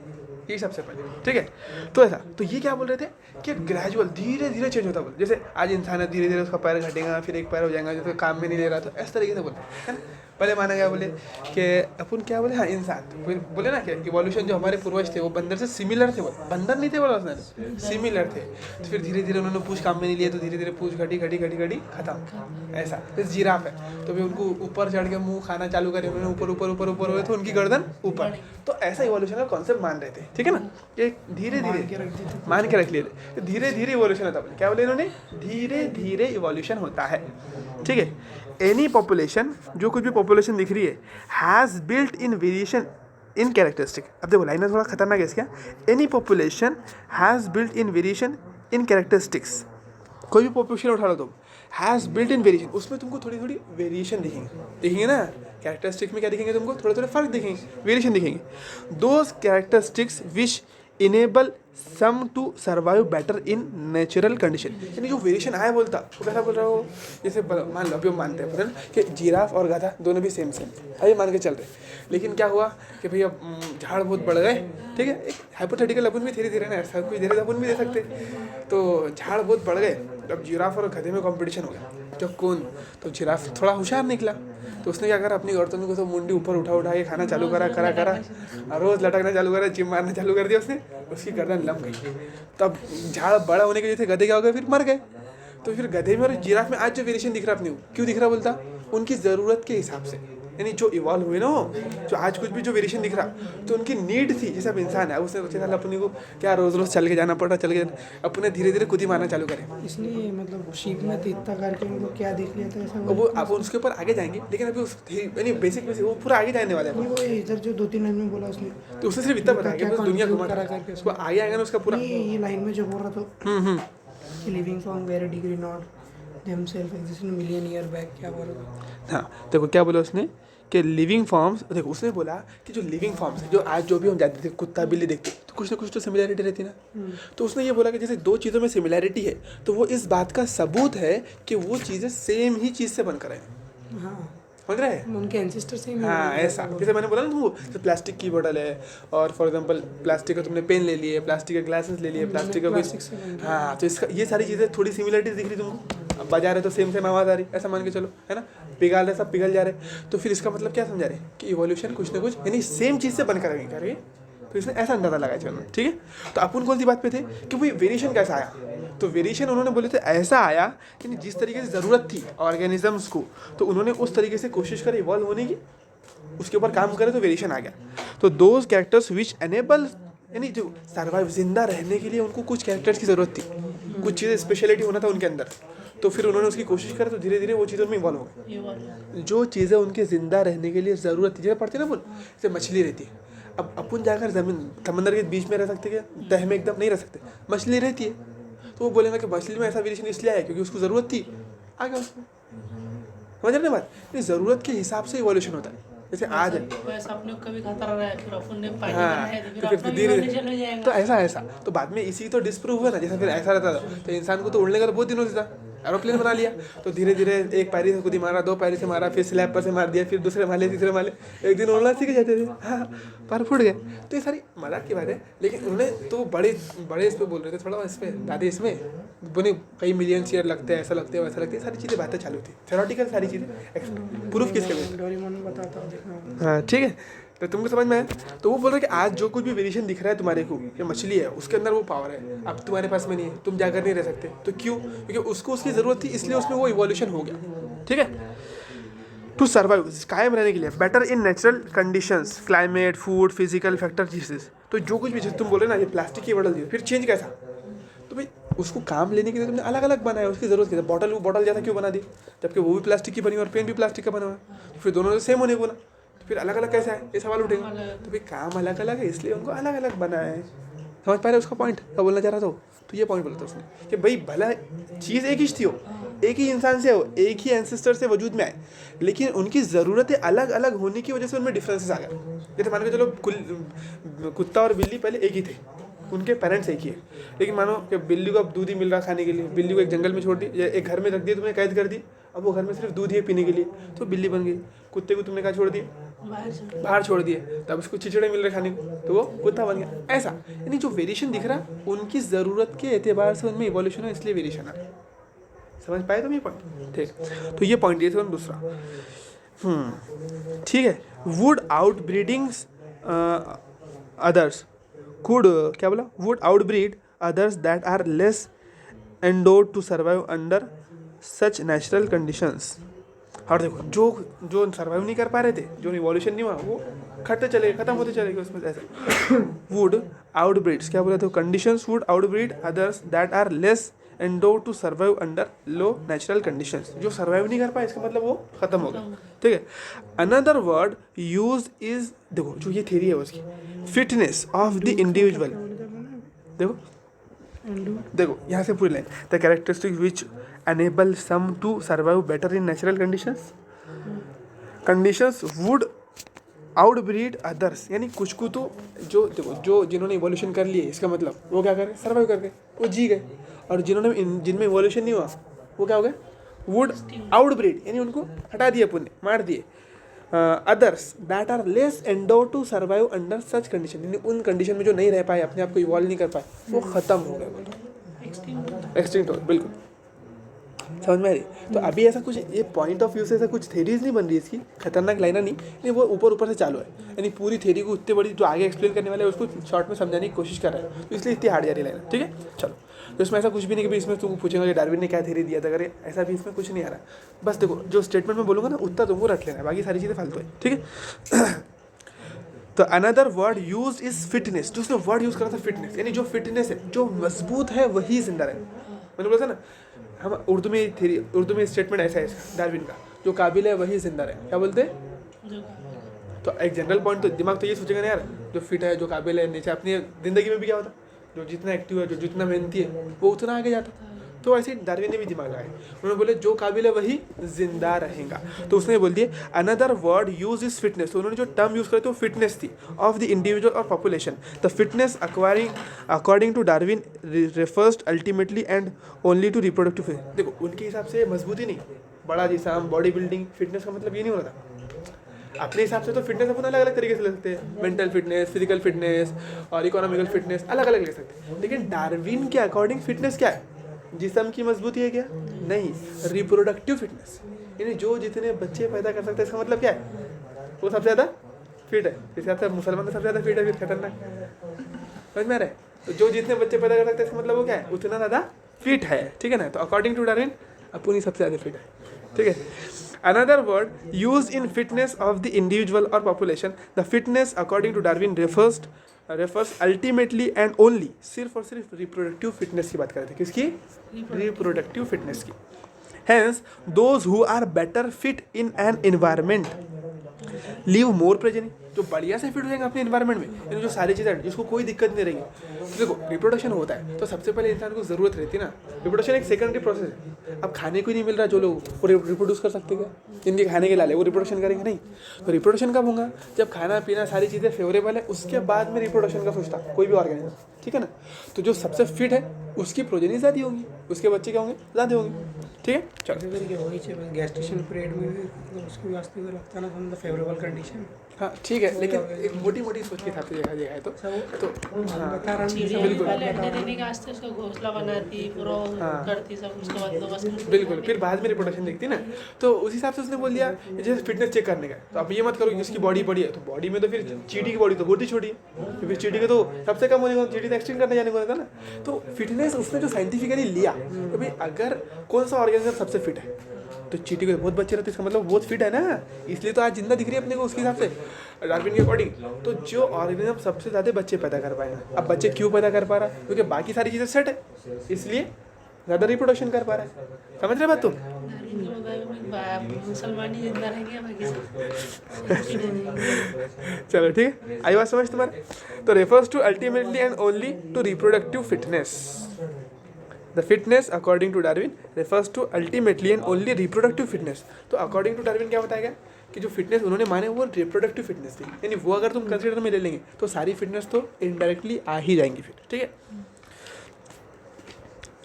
ये सबसे पहले, ठीक है। तो ऐसा, तो ये क्या बोल रहे थे कि ग्रेजुअल धीरे धीरे चेंज होता बोल, जैसे आज इंसान है धीरे धीरे उसका पैर घटेगा, फिर एक पैर हो जाएगा, जैसे काम में नहीं ले रहा, तो इस तरीके से बोलते हैं ना। पहले माना गया बोले कि अपन क्या बोले, हाँ इंसान, फिर बोले ना कि इवोल्यूशन जो हमारे पूर्वज थे वो बंदर से सिमिलर थे, बोले बंदर नहीं थे, बोला उसने सिमिलर थे। तो फिर धीरे धीरे उन्होंने पूछ काम में नहीं लिए, तो धीरे धीरे पूछ घटी घटी घटी घटी खत्म। ऐसा फिर जिराफ है, तो फिर उनको ऊपर चढ़ के मुंह खाना चालू करे उन्होंने, ऊपर ऊपर ऊपर ऊपर हुए तो उनकी गर्दन ऊपर। तो ऐसा इवोल्यूशन का कॉन्सेप्ट मान रहे थे, ठीक है ना, ये धीरे धीरे मान के रख लिए थे, धीरे धीरे इवोल्यूशन होता है। क्या बोले इन्होंने, धीरे धीरे इवोल्यूशन होता है, ठीक है। एनी पॉपुलेशन, जो कुछ भी पॉपुलेशन दिख रही है, has built in variation in characteristic. अब देखो लाइन थोड़ा खतरनाक है इसका। Any population has built in variation in characteristics. कोई भी पॉपुलेशन उठा लो तुम, हैज़ बिल्ट इन वेरिएशन, उसमें तुमको थोड़ी थोड़ी वेरिएशन दिखेंगे ना। कैरेक्टरिस्टिक में क्या दिखेंगे तुमको, थोड़े थोड़े फर्क दिखेंगे, वेरिएशन दिखेंगे। Those characteristics which enable some to survive better in natural condition. यानी जो वेरिएशन आया बोलता वो कैसा बोल रहा हो, जैसे मान लो अभी हम मानते हैं कि जिराफ और गधा दोनों भी सेम अभी मान के चल रहे, लेकिन क्या हुआ कि भैया झाड़ बहुत बढ़ गए, ठीक है, एक हाइपोथेटिकल अपन भी धीरे धीरे ना, ऐसा कुछ धीरे अपन भी दे सकते। तो झाड़ बहुत बढ़ गए, अब जिराफ और गधे में कॉम्पिटिशन हो गया, जब कौन, तो जिराफ थोड़ा होशियार निकला, तो उसने क्या करा, अपनी गर्दन को तो मुंडी ऊपर उठा के खाना चालू करा रोज लटकना चालू करा, जिम मारना चालू कर दिया उसने, उसकी गर्दन लंब गई। तब झाड़ बड़ा होने के लिए थे, गधे क्या हो गए, फिर मर गए। तो फिर गधे में और जिराफ में आज जो वेरिएशन दिख रहा अपने क्यों दिख रहा बोलता, उनकी ज़रूरत के हिसाब से, यानी जो इवॉल्व हुए ना, जो आज कुछ भी जो वेरिएशन दिख रहा तो उनकी नीड थी। जैसे अब इंसान है, उसने सोचा था अपने को क्या रोज़ रोज़ चल के जाना पड़ रहा, चल के अपने धीरे धीरे खुद ही मारना चालू करें। इसलिए मतलब शीप में तो इतना करके मतलब क्या देख लिया था ऐसा, वो अब उसके ऊपर आगे जाएंगे, लेकिन अभी उस यानी बेसिक वो पूरा आगे जाने वाला है। वो इधर जो 2-3 लाइन में बोला उसने, तो उसने सिर्फ इतना बताया कि दुनिया घुमा करके उसको आगे आएगा ना उसका पूरा। ये लाइन में जो बोल रहा था कि living from very degree not themselves exist in million year back, क्या बोल रहा था। हाँ देखो क्या बोला उसने कि लिविंग फॉर्म्स, देखो उसने बोला कि जो लिविंग फॉर्म्स है, जो आज जो भी हम जाते थे कुत्ता बिल्ली देखते तो कुछ ना कुछ तो सिमिलैरिटी रहती ना। तो उसने ये बोला कि जैसे दो चीज़ों में सिमिलैरिटी है तो वो इस बात का सबूत है कि वो चीज़ें सेम ही चीज़ से बनकर हैं। हाँ समझ रहे हैं, उनके एंसेस्टर से ही हाँ ऐसा। जैसे मैंने बोला ना तुमको, जैसे प्लास्टिक की बोतल है, और फॉर एग्जांपल प्लास्टिक का तुमने पेन ले लिए, प्लास्टिक के ग्लासेस ले लिए, प्लास्टिक का कुछ, हाँ तो इसका ये सारी चीज़ें थोड़ी सिमिलरिटीज दिख रही तुमको। अब बाजार है तो सेम आवाज़ आ रही, ऐसा मान के चलो, है ना, पिघल रहे सब पिघल जा रहे। तो फिर इसका मतलब क्या समझा रहे कि इवोल्यूशन कुछ ना कुछ यानी सेम चीज़ से बनकर करेंगे। तो इसने ऐसा अंदाजा लगाया चलो, ठीक है। तो अपन कौन सी बात पे थे कि भाई वेरिएशन कैसा आया, तो वेरिएशन उन्होंने बोले थे ऐसा आया कि जिस तरीके से ज़रूरत थी ऑर्गेनिजम्स को, तो उन्होंने उस तरीके से कोशिश करी इवॉल्व होने की, उसके ऊपर काम करे तो वेरिएशन आ गया। तो दोज कैरेक्टर्स विच एनेबल, यानी जो सर्वाइव जिंदा रहने के लिए उनको कुछ कैरेक्टर्स की ज़रूरत थी, कुछ चीज़ें स्पेशलिटी होना था उनके अंदर, तो फिर उन्होंने उसकी कोशिश करी तो धीरे धीरे वो चीज़ें उनमें इवॉल्व हो गई। जो चीज़ें उनके ज़िंदा रहने के लिए ज़रूरत थी, जैसे पढ़ते ना अपन, जैसे मछली रहती है, अब अपन जाकर ज़मीन समंदर के बीच में रह सकते क्या, तह में एकदम नहीं रह सकते, मछली रहती है। तो वो बोलेगा कि मछली में ऐसा वेरिएशन इसलिए आया क्योंकि उसको ज़रूरत थी, आ गया उसमें। समझ रहे ना बात, ज़रूरत के हिसाब से इवोल्यूशन होता है। जैसे आज है वैसा अपने को कभी खतरा रहा है, फिर अपन ने पानी हाँ, बनाया तो फिर फिर अपना भी धीरे evolution हो जाएगा। तो ऐसा तो बाद में इसी तो डिस्प्रूव हुआ ना। जैसे फिर ऐसा रहता था तो इंसान को तो उड़ने का तो बहुत दिनों से था, एरोप्लेन बना लिया, तो धीरे धीरे एक पैरी से खुद ही मारा, दो पैरी से मारा, फिर स्लैब पर से मार दिया, फिर दूसरे माले तीसरे माले, एक दिन उड़ना सीख जाते थे, हाँ पर फुट गए। तो ये सारी मजाक की बात है, लेकिन उन्होंने तो बड़े इस पर बोल रहे थे, थोड़ा इस पर ज़्यादा इसमें बोले कई मिलियन शेयर लगते हैं, ऐसा लगते हैं वैसा लगते हैं, सारी चीज़ें बातें चालू थी, थ्योरेटिकल सारी चीज़ें, प्रूफ किसके लिए, डोरेमोन बताता हूँ देखना। हाँ ठीक है। तो तुमको समझ में आया। तो वो बोल रहे कि आज जो कुछ भी वेरिएशन दिख रहा है तुम्हारे को, ये मछली है उसके अंदर वो पावर है, अब तुम्हारे पास में नहीं है, तुम जाकर नहीं रह सकते। तो क्यों, क्योंकि उसको उसकी ज़रूरत थी, इसलिए उसमें वो इवोल्यूशन हो गया, ठीक है। टू सर्वाइव, कायम रहने के लिए, better in natural conditions, climate, food, physical factor चीजेस। तो जो कुछ भी जैसे तुम बोले ना ये प्लास्टिक की बॉटल दी, फिर चेंज कैसा, तो भाई उसको काम लेने के लिए तुमने अलग अलग बनाया, उसकी ज़रूरत क्या, बॉटल ज़्यादा क्यों बना दी, जबकि वो भी प्लास्टिक की बनी और पेन भी प्लास्टिक का बना हुआ, तो फिर दोनों सेम होने को ना, तो फिर अलग अलग कैसे है, ये सवाल उठेगा। तो भाई काम अलग अलग है इसलिए उनको अलग अलग बनाया है। समझ पा रहे उसका पॉइंट क्या बोलना चाह रहा था। तो ये पॉइंट बोला था उसने कि भाई भला चीज़ एक ही थी, हो एक ही इंसान से हो, एक ही एंसेस्टर से वजूद में आए, लेकिन उनकी ज़रूरतें अलग अलग होने की वजह से उनमें डिफरेंसेस आ गए। जैसे मान के चलो कुत्ता और बिल्ली पहले एक ही थे, उनके पेरेंट्स एक ही है, लेकिन मानो कि बिल्ली को अब दूध ही मिल रहा खाने के लिए, बिल्ली को एक जंगल में छोड़ दी या एक घर में रख दिया, तुमने कैद कर दी, अब वो घर में सिर्फ दूध ही है पीने के लिए, तो बिल्ली बन गई। कुत्ते को तुमने कहाँ छोड़ दिया, बाहर छोड़ दिए, तब उसको चिचड़े मिल रहे खाने को, तो वो कुत्ता बन गया। ऐसा यानी जो वेरिएशन दिख रहा उनकी ज़रूरत के एतबार से उनमें इवोल्यूशन है, इसलिए वेरिएशन आ रहा है। समझ पाए तुम ये पॉइंट, ठीक। तो ये पॉइंट ये था दूसरा। ठीक है, would outbreedings others, could क्या बोला, would out breed others that are less endowed to survive under such natural conditions. और देखो जो जो सर्वाइव नहीं कर पा रहे थे, जो रिवॉल्यूशन नहीं हुआ, वो खत्म होते चले गए उसमें ऐसे। वुड आउट ब्रीड्स क्या बोला था, conditions would out breed others that are less endowed to survive under low natural conditions. जो सर्वाइव नहीं कर पाए इसका मतलब वो खत्म हो गया, ठीक है। अनदर वर्ड यूज इज, देखो जो ये थ्योरी है उसकी, फिटनेस ऑफ द इंडिविजुअल। देखो देखो यहाँ से पूरी line, the characteristic which enable some to survive better in natural conditions would out breed others, यानी कुछ को तो जो देखो जो जिन्होंने इवोल्यूशन कर लिए, इसका मतलब वो क्या कर गए, सर्वाइव कर गए, वो जी गए। और जिनमें इवोल्यूशन नहीं हुआ वो क्या हो गए, वुड आउट ब्रीड, यानी उनको हटा दिए, पुण्य मार दिए। Others that are less endowed to survive under such condition, यानी उन कंडीशन में जो नहीं रह पाए, अपने आप को इवॉल्व नहीं कर पाए, वो खत्म हो गए, बोलो एक्सटिंक्ट हो, बिल्कुल समझ में आ रही। तो अभी ऐसा कुछ ये पॉइंट ऑफ व्यू से ऐसा कुछ थेरीज नहीं बन रही इसकी, खतरनाक लाइना नहीं, वो ऊपर से चालू है, यानी पूरी थेरी को उतनी बड़ी जो आगे एक्सप्लेन करने वाले हैं उसको शॉर्ट में समझाने की कोशिश कर रहा है, तो इसलिए इतनी हार्ड जा रही लाइन, ठीक है। चलो, तो इसमें ऐसा कुछ भी नहीं कि भाई इसमें तुमको पूछेंगे कि डार्विन ने क्या थेरी दिया था, अगर ऐसा भी इसमें कुछ नहीं आ रहा। बस देखो जो स्टेटमेंट में बोलूँगा ना उतना तुमको रट लेना है, बाकी सारी चीज़ें फालतू है, ठीक है। तो another word use is fitness, जो उसने वर्ड यूज करा था फिटनेस, यानी जो फिटनेस है, जो मजबूत है वही जिंदा रहे। मैंने बोला था ना, हम उर्दू में स्टेटमेंट ऐसा है डार्विन का, जो काबिल है वही जिंदा रहे, क्या बोलते हैं। तो एक जनरल पॉइंट तो दिमाग तो ये सोचेगा ना यार, जो फिट है, जो काबिल है, नीचे अपनी ज़िंदगी में भी क्या होता, जो जितना एक्टिव है, जो जितना मेहनती है, वो उतना आगे जाता। तो ऐसे डार्विन ने भी दिमाग लगाया, उन्होंने बोले जो काबिल है वही जिंदा रहेगा। तो उसने बोल दिए another word use is fitness, तो उन्होंने जो टर्म यूज करी तो फिटनेस थी ऑफ द इंडिविजुअल और population. The fitness according to Darwin refers ultimately and only to reproductive. देखो उनके हिसाब से मजबूती नहीं, बड़ा जिस्म, बॉडी बिल्डिंग, फिटनेस का मतलब ये नहीं हो रहा था। अपने हिसाब से तो फिटनेस अपन अलग अलग तरीके से ले सकते हैं, मेंटल फिटनेस, फिजिकल फिटनेस और इकोनॉमिकल फिटनेस अलग अलग ले सकते हैं। लेकिन डार्विन के अकॉर्डिंग फिटनेस क्या है, जिस्म की मजबूती है क्या, नहीं, रिप्रोडक्टिव फिटनेस, यानी जो जितने बच्चे पैदा कर सकते हैं, इसका मतलब क्या है, वो सबसे ज़्यादा फिट है। इस हिसाब से मुसलमान तो सबसे ज़्यादा फिट है, फिर खतरनाक, समझ में आ रहा है। तो जो जितने बच्चे पैदा कर सकते हैं, इसका मतलब वो क्या है, उतना ज़्यादा फिट है, ठीक है ना। तो अकॉर्डिंग टू डार्विन अपनी सबसे ज़्यादा फिट है, ठीक है। Another word used in fitness of the individual or population, the fitness according to Darwin refers ultimately and only, सिर्फ और सिर्फ रिप्रोडक्टिव फिटनेस की बात कर रहे थे, किसकी, रिप्रोडक्टिव फिटनेस की। Hence, those who are better fit in an environment live more present, जो बढ़िया से फिट हो जाएंगे अपने एनवायरनमेंट में, यानी जो सारी चीज़ें जिसको कोई दिक्कत नहीं रहेगी। तो देखो रिप्रोडक्शन होता है तो सबसे पहले इंसान को ज़रूरत रहती है ना, रिप्रोडक्शन एक सेकेंडरी प्रोसेस है। अब खाने को ही नहीं मिल रहा, जो लोग वो रिप्रोड्यूस कर सकते क्या, जिनके खाने के लाले वो रिप्रोडक्शन करेंगे नहीं। तो रिप्रोडक्शन कब होगा, जब खाना पीना सारी चीज़ें फेवरेबल है, उसके बाद में रिप्रोडक्शन का सोचता कोई भी ऑर्गेनिज्म, ठीक है ना। तो जो सबसे फिट है उसकी प्रोजेनी ज़्यादा होंगी, उसके बच्चे क्या होंगे, ज़्यादा होंगे, ठीक है। चलो गैस्ट्रेशन पीरियड में उसके वास्ते तो लगता ना हम फेवरेबल कंडीशन, हाँ ठीक है, लेकिन एक मोटी मोटी सोच के हिसाब से देखा जाए तो हाँ बता रहा हूँ बिल्कुल पहले अंडे देने के वास्ते उसका घोंसला बनाती, पूरा करती सब, उसके बाद तो बस बिल्कुल, फिर बाद में रिप्रोडक्शन देखती ना। तो उस हिसाब से उसने बोल दिया जैसे फिटनेस चेक करने का। तो अब ये मत करो कि जिसकी बॉडी बड़ी है, तो बॉडी में तो फिर चींटी की बॉडी तो बहुत ही छोटी है, तो फिर चींटी के तो सबसे कम होने को, चींटी तो एक्सटेंड करने जाने को रहता ना। तो फिटनेस उसने जो साइंटिफिकली लिया, तो भाई अगर कौन सा ऑर्गेनिज्म सबसे फिट है, तो चींटी को बहुत बच्चे रहते, इसका मतलब बहुत फिट है ना, इसलिए तो आज जिंदा दिख रही है अपने को उसके हिसाब से डार्विन के अकॉर्डिंग। तो जो ऑर्गेनिज्म सबसे ज़्यादा बच्चे पैदा कर पाएगा, अब बच्चे क्यों पैदा कर पा रहा है, क्योंकि बाकी सारी चीज़ें सेट है, इसलिए ज़्यादा रिप्रोडक्शन कर पा रहा है। समझ रहे बात तुम, मुसलमान ही जिंदा रहेंगे, बाकी चलो ठीक है, आई बात समझ तुम्हारे। तो refers to ultimately and only to reproductive fitness. The fitness according to Darwin refers to ultimately and only reproductive fitness. तो अकॉर्डिंग टू डार्विन क्या बताएगा कि जो फिटनेस उन्होंने माने वो रिप्रोडक्टिव फिटनेस थी, यानी वो अगर तुम कंसिडर में ले लेंगे तो सारी फिटनेस तो इनडायरेक्टली आ ही जाएंगी फिर, ठीक है।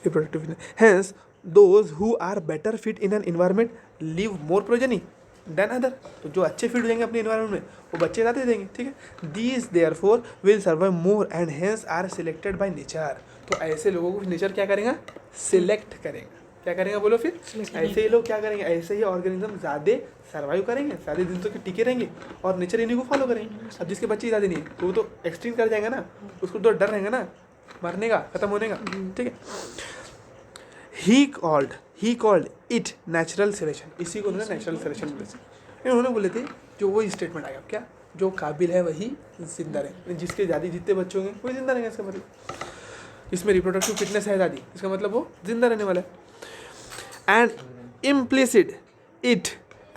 Reproductive fitness, hence those who are better fit in an environment live more progeny than other. तो जो अच्छे फिट हो जाएंगे अपने एनवायरनमेंट में वो बच्चे ज़्यादा देंगे, ठीक है। These therefore will survive more and hence are selected by nature. तो ऐसे लोगों को नेचर क्या करेगा, सिलेक्ट करेगा, क्या करेंगे बोलो फिर? ऐसे ही लोग क्या करेंगे, ऐसे ही ऑर्गेनिज्म ज़्यादा सर्वाइव करेंगे, ज़्यादा दिन तक टिके रहेंगे और नेचर इन्हीं को फॉलो करेंगे। अब जिसके बच्चे ज़्यादा नहीं है तो वो तो एक्सटिंक्ट कर जाएगा ना, उसको तो डर रहेगा ना मरने का, खत्म होने का, ठीक है। He called it natural selection, इसी को उन्होंने नेचुरल सिलेक्शन बोले। उन्होंने बोले थे जो वही स्टेटमेंट आया, क्या? जो काबिल है वही जिंदा रहे, जिसके ज़्यादा जितने बच्चे होंगे वही जिंदा रहेंगे, इसका मतलब इसमें रिप्रोडक्टिव फिटनेस है ज़्यादा, इसका मतलब वो जिंदा रहने वाला है। And implicit it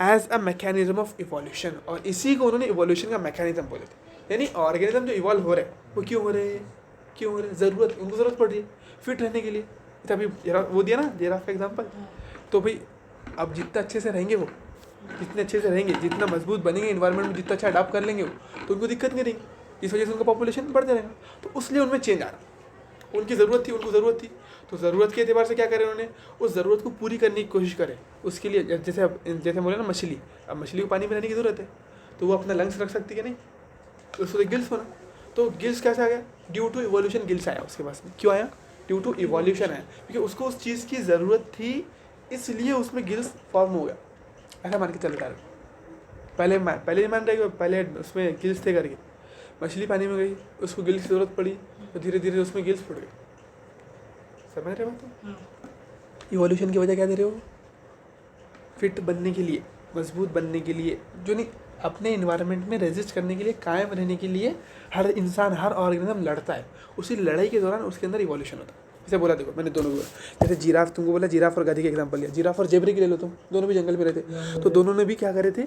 as a mechanism of evolution, और इसी को उन्होंने इवोल्यूशन का मैकेनिज्म बोले थे। यानी ऑर्गेनिज्म जो इवॉल्व हो रहे हैं वो क्यों हो रहे हैं? ज़रूरत, उनको ज़रूरत पड़ रही है फिट रहने के लिए। अभी वो दिया ना जिराफ का एग्जाम्पल, तो भाई अब जितना अच्छे से रहेंगे वो, जितने अच्छे से रहेंगे, जितना मजबूत बनेंगे इन्वायरमेंट में, जितना अच्छा अडाप्ट कर लेंगे वो, तो उनको दिक्कत नहीं रहेगी। इस वजह से उनका पॉपुलेशन बढ़ता रहेगा। तो उसलिए उनमें चेंज आ रहा, उनकी ज़रूरत थी, उनको ज़रूरत थी, तो ज़रूरत के एतबार से क्या करें उन्होंने, उस ज़रूरत को पूरी करने की कोशिश करें। उसके लिए जैसे बोले ना मछली, अब मछली को पानी में रहने की ज़रूरत है, तो वो अपना लंग्स रख सकती है नहीं, तो उसको गिल्स होना, तो गिल्स कैसे आ गया? ड्यू टू इवोल्यूशन गिल्स आया उसके पास में। क्यों आया? ड्यू टू इवोल्यूशन आया, क्योंकि उसको उस चीज़ की ज़रूरत थी, इसलिए उसमें गिल्स फॉर्म हो गया। ऐसा मान के चलता है। पहले नहीं मान रहे, पहले उसमें गिल्स थे करके, मछली पानी में गई, उसको गिल्स की ज़रूरत पड़ी, तो धीरे धीरे उसमें गिल्स फुट गए। समझ रहे बात? इवोल्यूशन की वजह क्या दे रहे हो? फिट बनने के लिए, मजबूत बनने के लिए, जो नहीं अपने इन्वायरमेंट में रेजिस्ट करने के लिए, कायम रहने के लिए हर इंसान, हर ऑर्गेनिज्म लड़ता है। उसी लड़ाई के दौरान उसके अंदर इवोल्यूशन होता है। जैसे बोला, देखो मैंने दोनों को बोला, जैसे जिराफ, तुमको बोला जिराफ और गधी का एग्जांपल लिया, जिराफ और जेबरे की ले लो तुम, दोनों भी जंगल में रहते, तो दोनों ने भी क्या करे थे,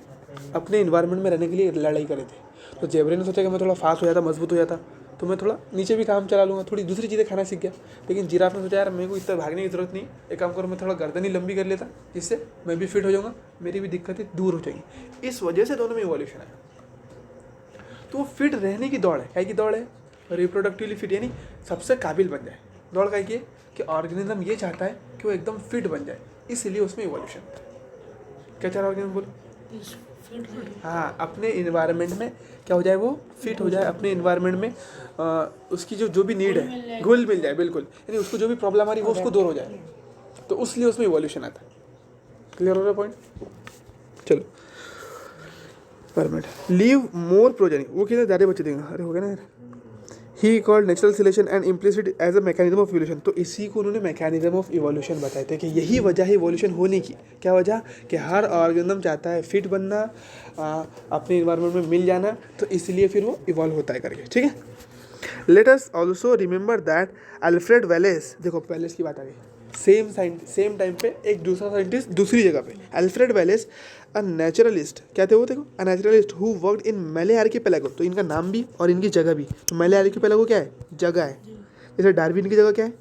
अपने इन्वायरमेंट में रहने के लिए लड़ाई करे थे। तो जेबरे ने सोचा कि मैं थोड़ा फास्ट हो जाता, मजबूत हो जाता, तो मैं थोड़ा नीचे भी काम चला लूँगा, थोड़ी दूसरी चीज़ें खाना सीख गया। लेकिन जिराफ ने सोचा यार मेरे को इतना भागने की ज़रूरत नहीं, एक काम करो मैं थोड़ा गर्दन ही लंबी कर लेता, जिससे मैं भी फिट हो जाऊँगा, मेरी भी दिक्कतें दूर हो जाएंगी। इस वजह से दोनों में इवोल्यूशन आया। तो फिट रहने की दौड़ है, क्या की दौड़ है? रिप्रोडक्टिवली फिट, यानी सबसे काबिल बन जाए। दौड़ का ये कि ऑर्गेनिज्म ये चाहता है कि वो एकदम फिट बन जाए, इसलिए उसमें इवोल्यूशन। क्या चाह रहा ऑर्गेनिज्म बोलो? हाँ, अपने इन्वायरमेंट में क्या हो जाए, वो फिट हो जाए, अपने इन्वायरमेंट में उसकी जो भी नीड है, घुल मिल जाए, बिल्कुल, यानी उसको जो भी प्रॉब्लम आ रही है वो उसको दूर हो जाए, तो उसलिए उसमें इवोल्यूशन आता है। क्लियर हो रहा है पॉइंट? चलो, पर मिनट, लीव मोर प्रोजेनी, वो कितने ज़्यादा बच्चे देंगे, अरे हो गया ना यार। He called natural selection and implicit as a mechanism of evolution, तो इसी को उन्होंने मैकेनिज्म ऑफ इवोल्यूशन बताए थे कि यही वजह है इवोल्यूशन होने की। क्या वजह? कि हर ऑर्गेनिज्म चाहता है फिट बनना, अपने इन्वायरमेंट में मिल जाना, तो इसलिए फिर वो इवॉल्व होता है करके, ठीक है। Let us also remember that Alfred Wallace, देखो वेलेस की बात आ गई, सेम टाइम पे एक दूसरा साइंटिस्ट दूसरी जगह पे, अल्फ्रेड वेलेस, अ नेचुरलिस्ट, क्या थे वो? देखो, अ नेचुरलिस्ट हु वर्कड इन मैले आर्किपेलागो, तो इनका नाम भी और इनकी जगह भी, तो मैले आर्किपेलागो क्या है? जगह है। जैसे डार्विन की जगह क्या है?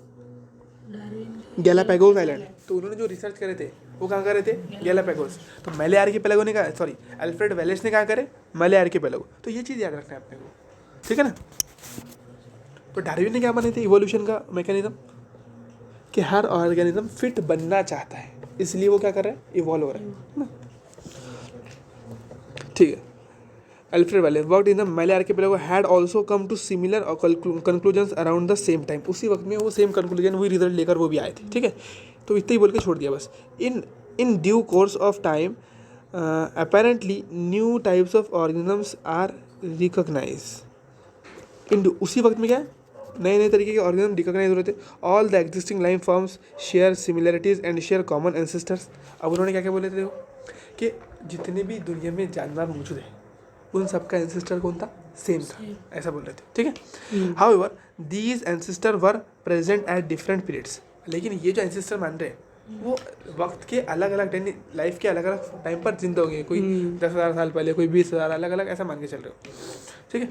गैलापागोस आइलैंड, तो उन्होंने जो रिसर्च करे थे वो कहाँ करे थे? गैलापागोस। तो मैले आर्किपेलागो ने कहा, सॉरी अल्फ्रेड वेलेस ने कहाँ करे? मैले आर्किपेलागो। तो ये चीज़ याद रखना है अपने को, ठीक है ना। तो डार्विन ने क्या बने थे? इवोल्यूशन का मैकेनिज्म, कि हर ऑर्गेनिज्म फिट बनना चाहता है, इसलिए वो क्या कर रहा है? इवॉल्व हो रहा है ना, ठीक है। Alfred Wallace worked in the Malay Archipelago had also come to similar conclusions around the same time, उसी वक्त में वो सेम कंक्लूजन, वही रिजल्ट लेकर वो भी आए थे, ठीक है। तो इतना ही बोल के छोड़ दिया बस। In due course of time apparently new types of organisms are recognise, उसी वक्त में क्या है? नए तरीके के ऑर्गेनिज्म रिकॉग्नाइज हो रहे थे। All the existing life forms share similarities and share common ancestors. अब उन्होंने क्या क्या बोले थे? देखो कि जितने भी दुनिया में जानवर मौजूद है उन सबका एंसेस्टर कौन था? सेम था, ऐसा बोल रहे थे, ठीक है। However these ancestor were present at different periods, लेकिन ये जो एंसेस्टर मान रहे हैं वो वक्त के अलग अलग लाइफ के अलग अलग टाइम पर जिंदा हो गए, कोई 10,000 साल पहले, कोई 20,000, अलग अलग ऐसा मान के चल रहे हो, ठीक है।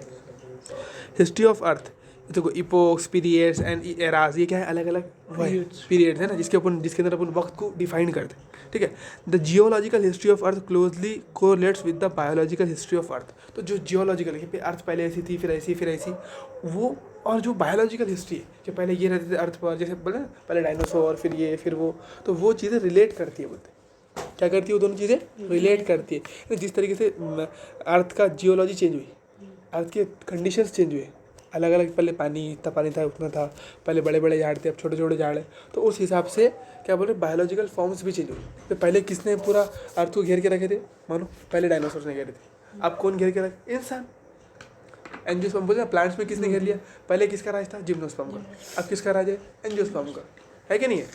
हिस्ट्री ऑफ अर्थ, देखो इपोक्स, पीरियड्स एंड एराज, ये क्या है? अलग अलग पीरियड्स है ना, जिसके अंदर अपन वक्त को डिफाइन करते हैं, ठीक है। The geological history of earth closely correlates with the biological history of earth, तो जो जियोलॉजिकल है, अर्थ पहले ऐसी थी, फिर ऐसी, वो, और जो बायोलॉजिकल हिस्ट्री है कि पहले ये रहते थे अर्थ पर, जैसे बोले ना पहले डायनासोर, फिर ये, फिर वो, तो वो चीज़ें रिलेट करती है, बोलते क्या करती है? वो दोनों चीज़ें रिलेट करती है। जिस तरीके से अर्थ का जियोलॉजी चेंज हुई, अर्थ के कंडीशंस चेंज हुए, अलग अलग, पहले पानी इतना पानी था उतना था, पहले बड़े बड़े झाड़ थे अब छोटे छोटे झाड़ है, तो उस हिसाब से क्या बोल रहे बायोलॉजिकल फॉर्म्स भी चेंज हुए। तो पहले किसने पूरा अर्थ को घेर के रखे थे, मानो पहले डायनासोर्स ने घेरे थे, अब कौन घेर के रखे, इंसान। एंजियोस्पर्म बोलते हैं प्लांट्स में किसने घेर लिया, पहले किसका राज था, जिम्नोस्पर्म का, अब किसका राज है, एंजियोस्पर्म का, है कि नहीं है।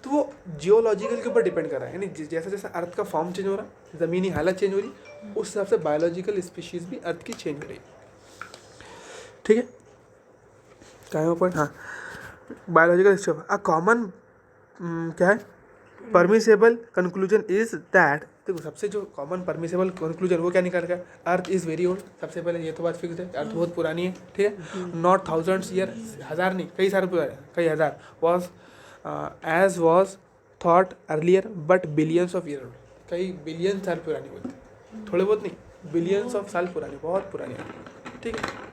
तो वो जियोलॉजिकल के ऊपर डिपेंड कर रहा है, यानी जैसा जैसा अर्थ का फॉर्म चेंज हो रहा है, ज़मीनी हालत चेंज हो रही, उस हिसाब से बायोलॉजिकल स्पीशीज़ भी अर्थ की चेंज हो रही है। ठीक है, क्या है पॉइंट, हाँ बायोलॉजिकल स्टफ अ कॉमन क्या है परमिसेबल कंक्लूजन इज दैट, देखो सबसे जो कॉमन परमिसेबल कंक्लूजन वो क्या निकाल गया, अर्थ इज़ वेरी ओल्ड, सबसे पहले ये तो बात फिक्स है, अर्थ बहुत पुरानी है, ठीक है, नॉट थाउजेंड्स ईयर, हज़ार नहीं कई साल पुराने, कई हज़ार, was as was thought earlier but billions of year, कई बिलियन साल पुरानी बोलते, थोड़े बहुत नहीं, बिलियंस ऑफ साल पुरानी, बहुत पुरानी, ठीक है।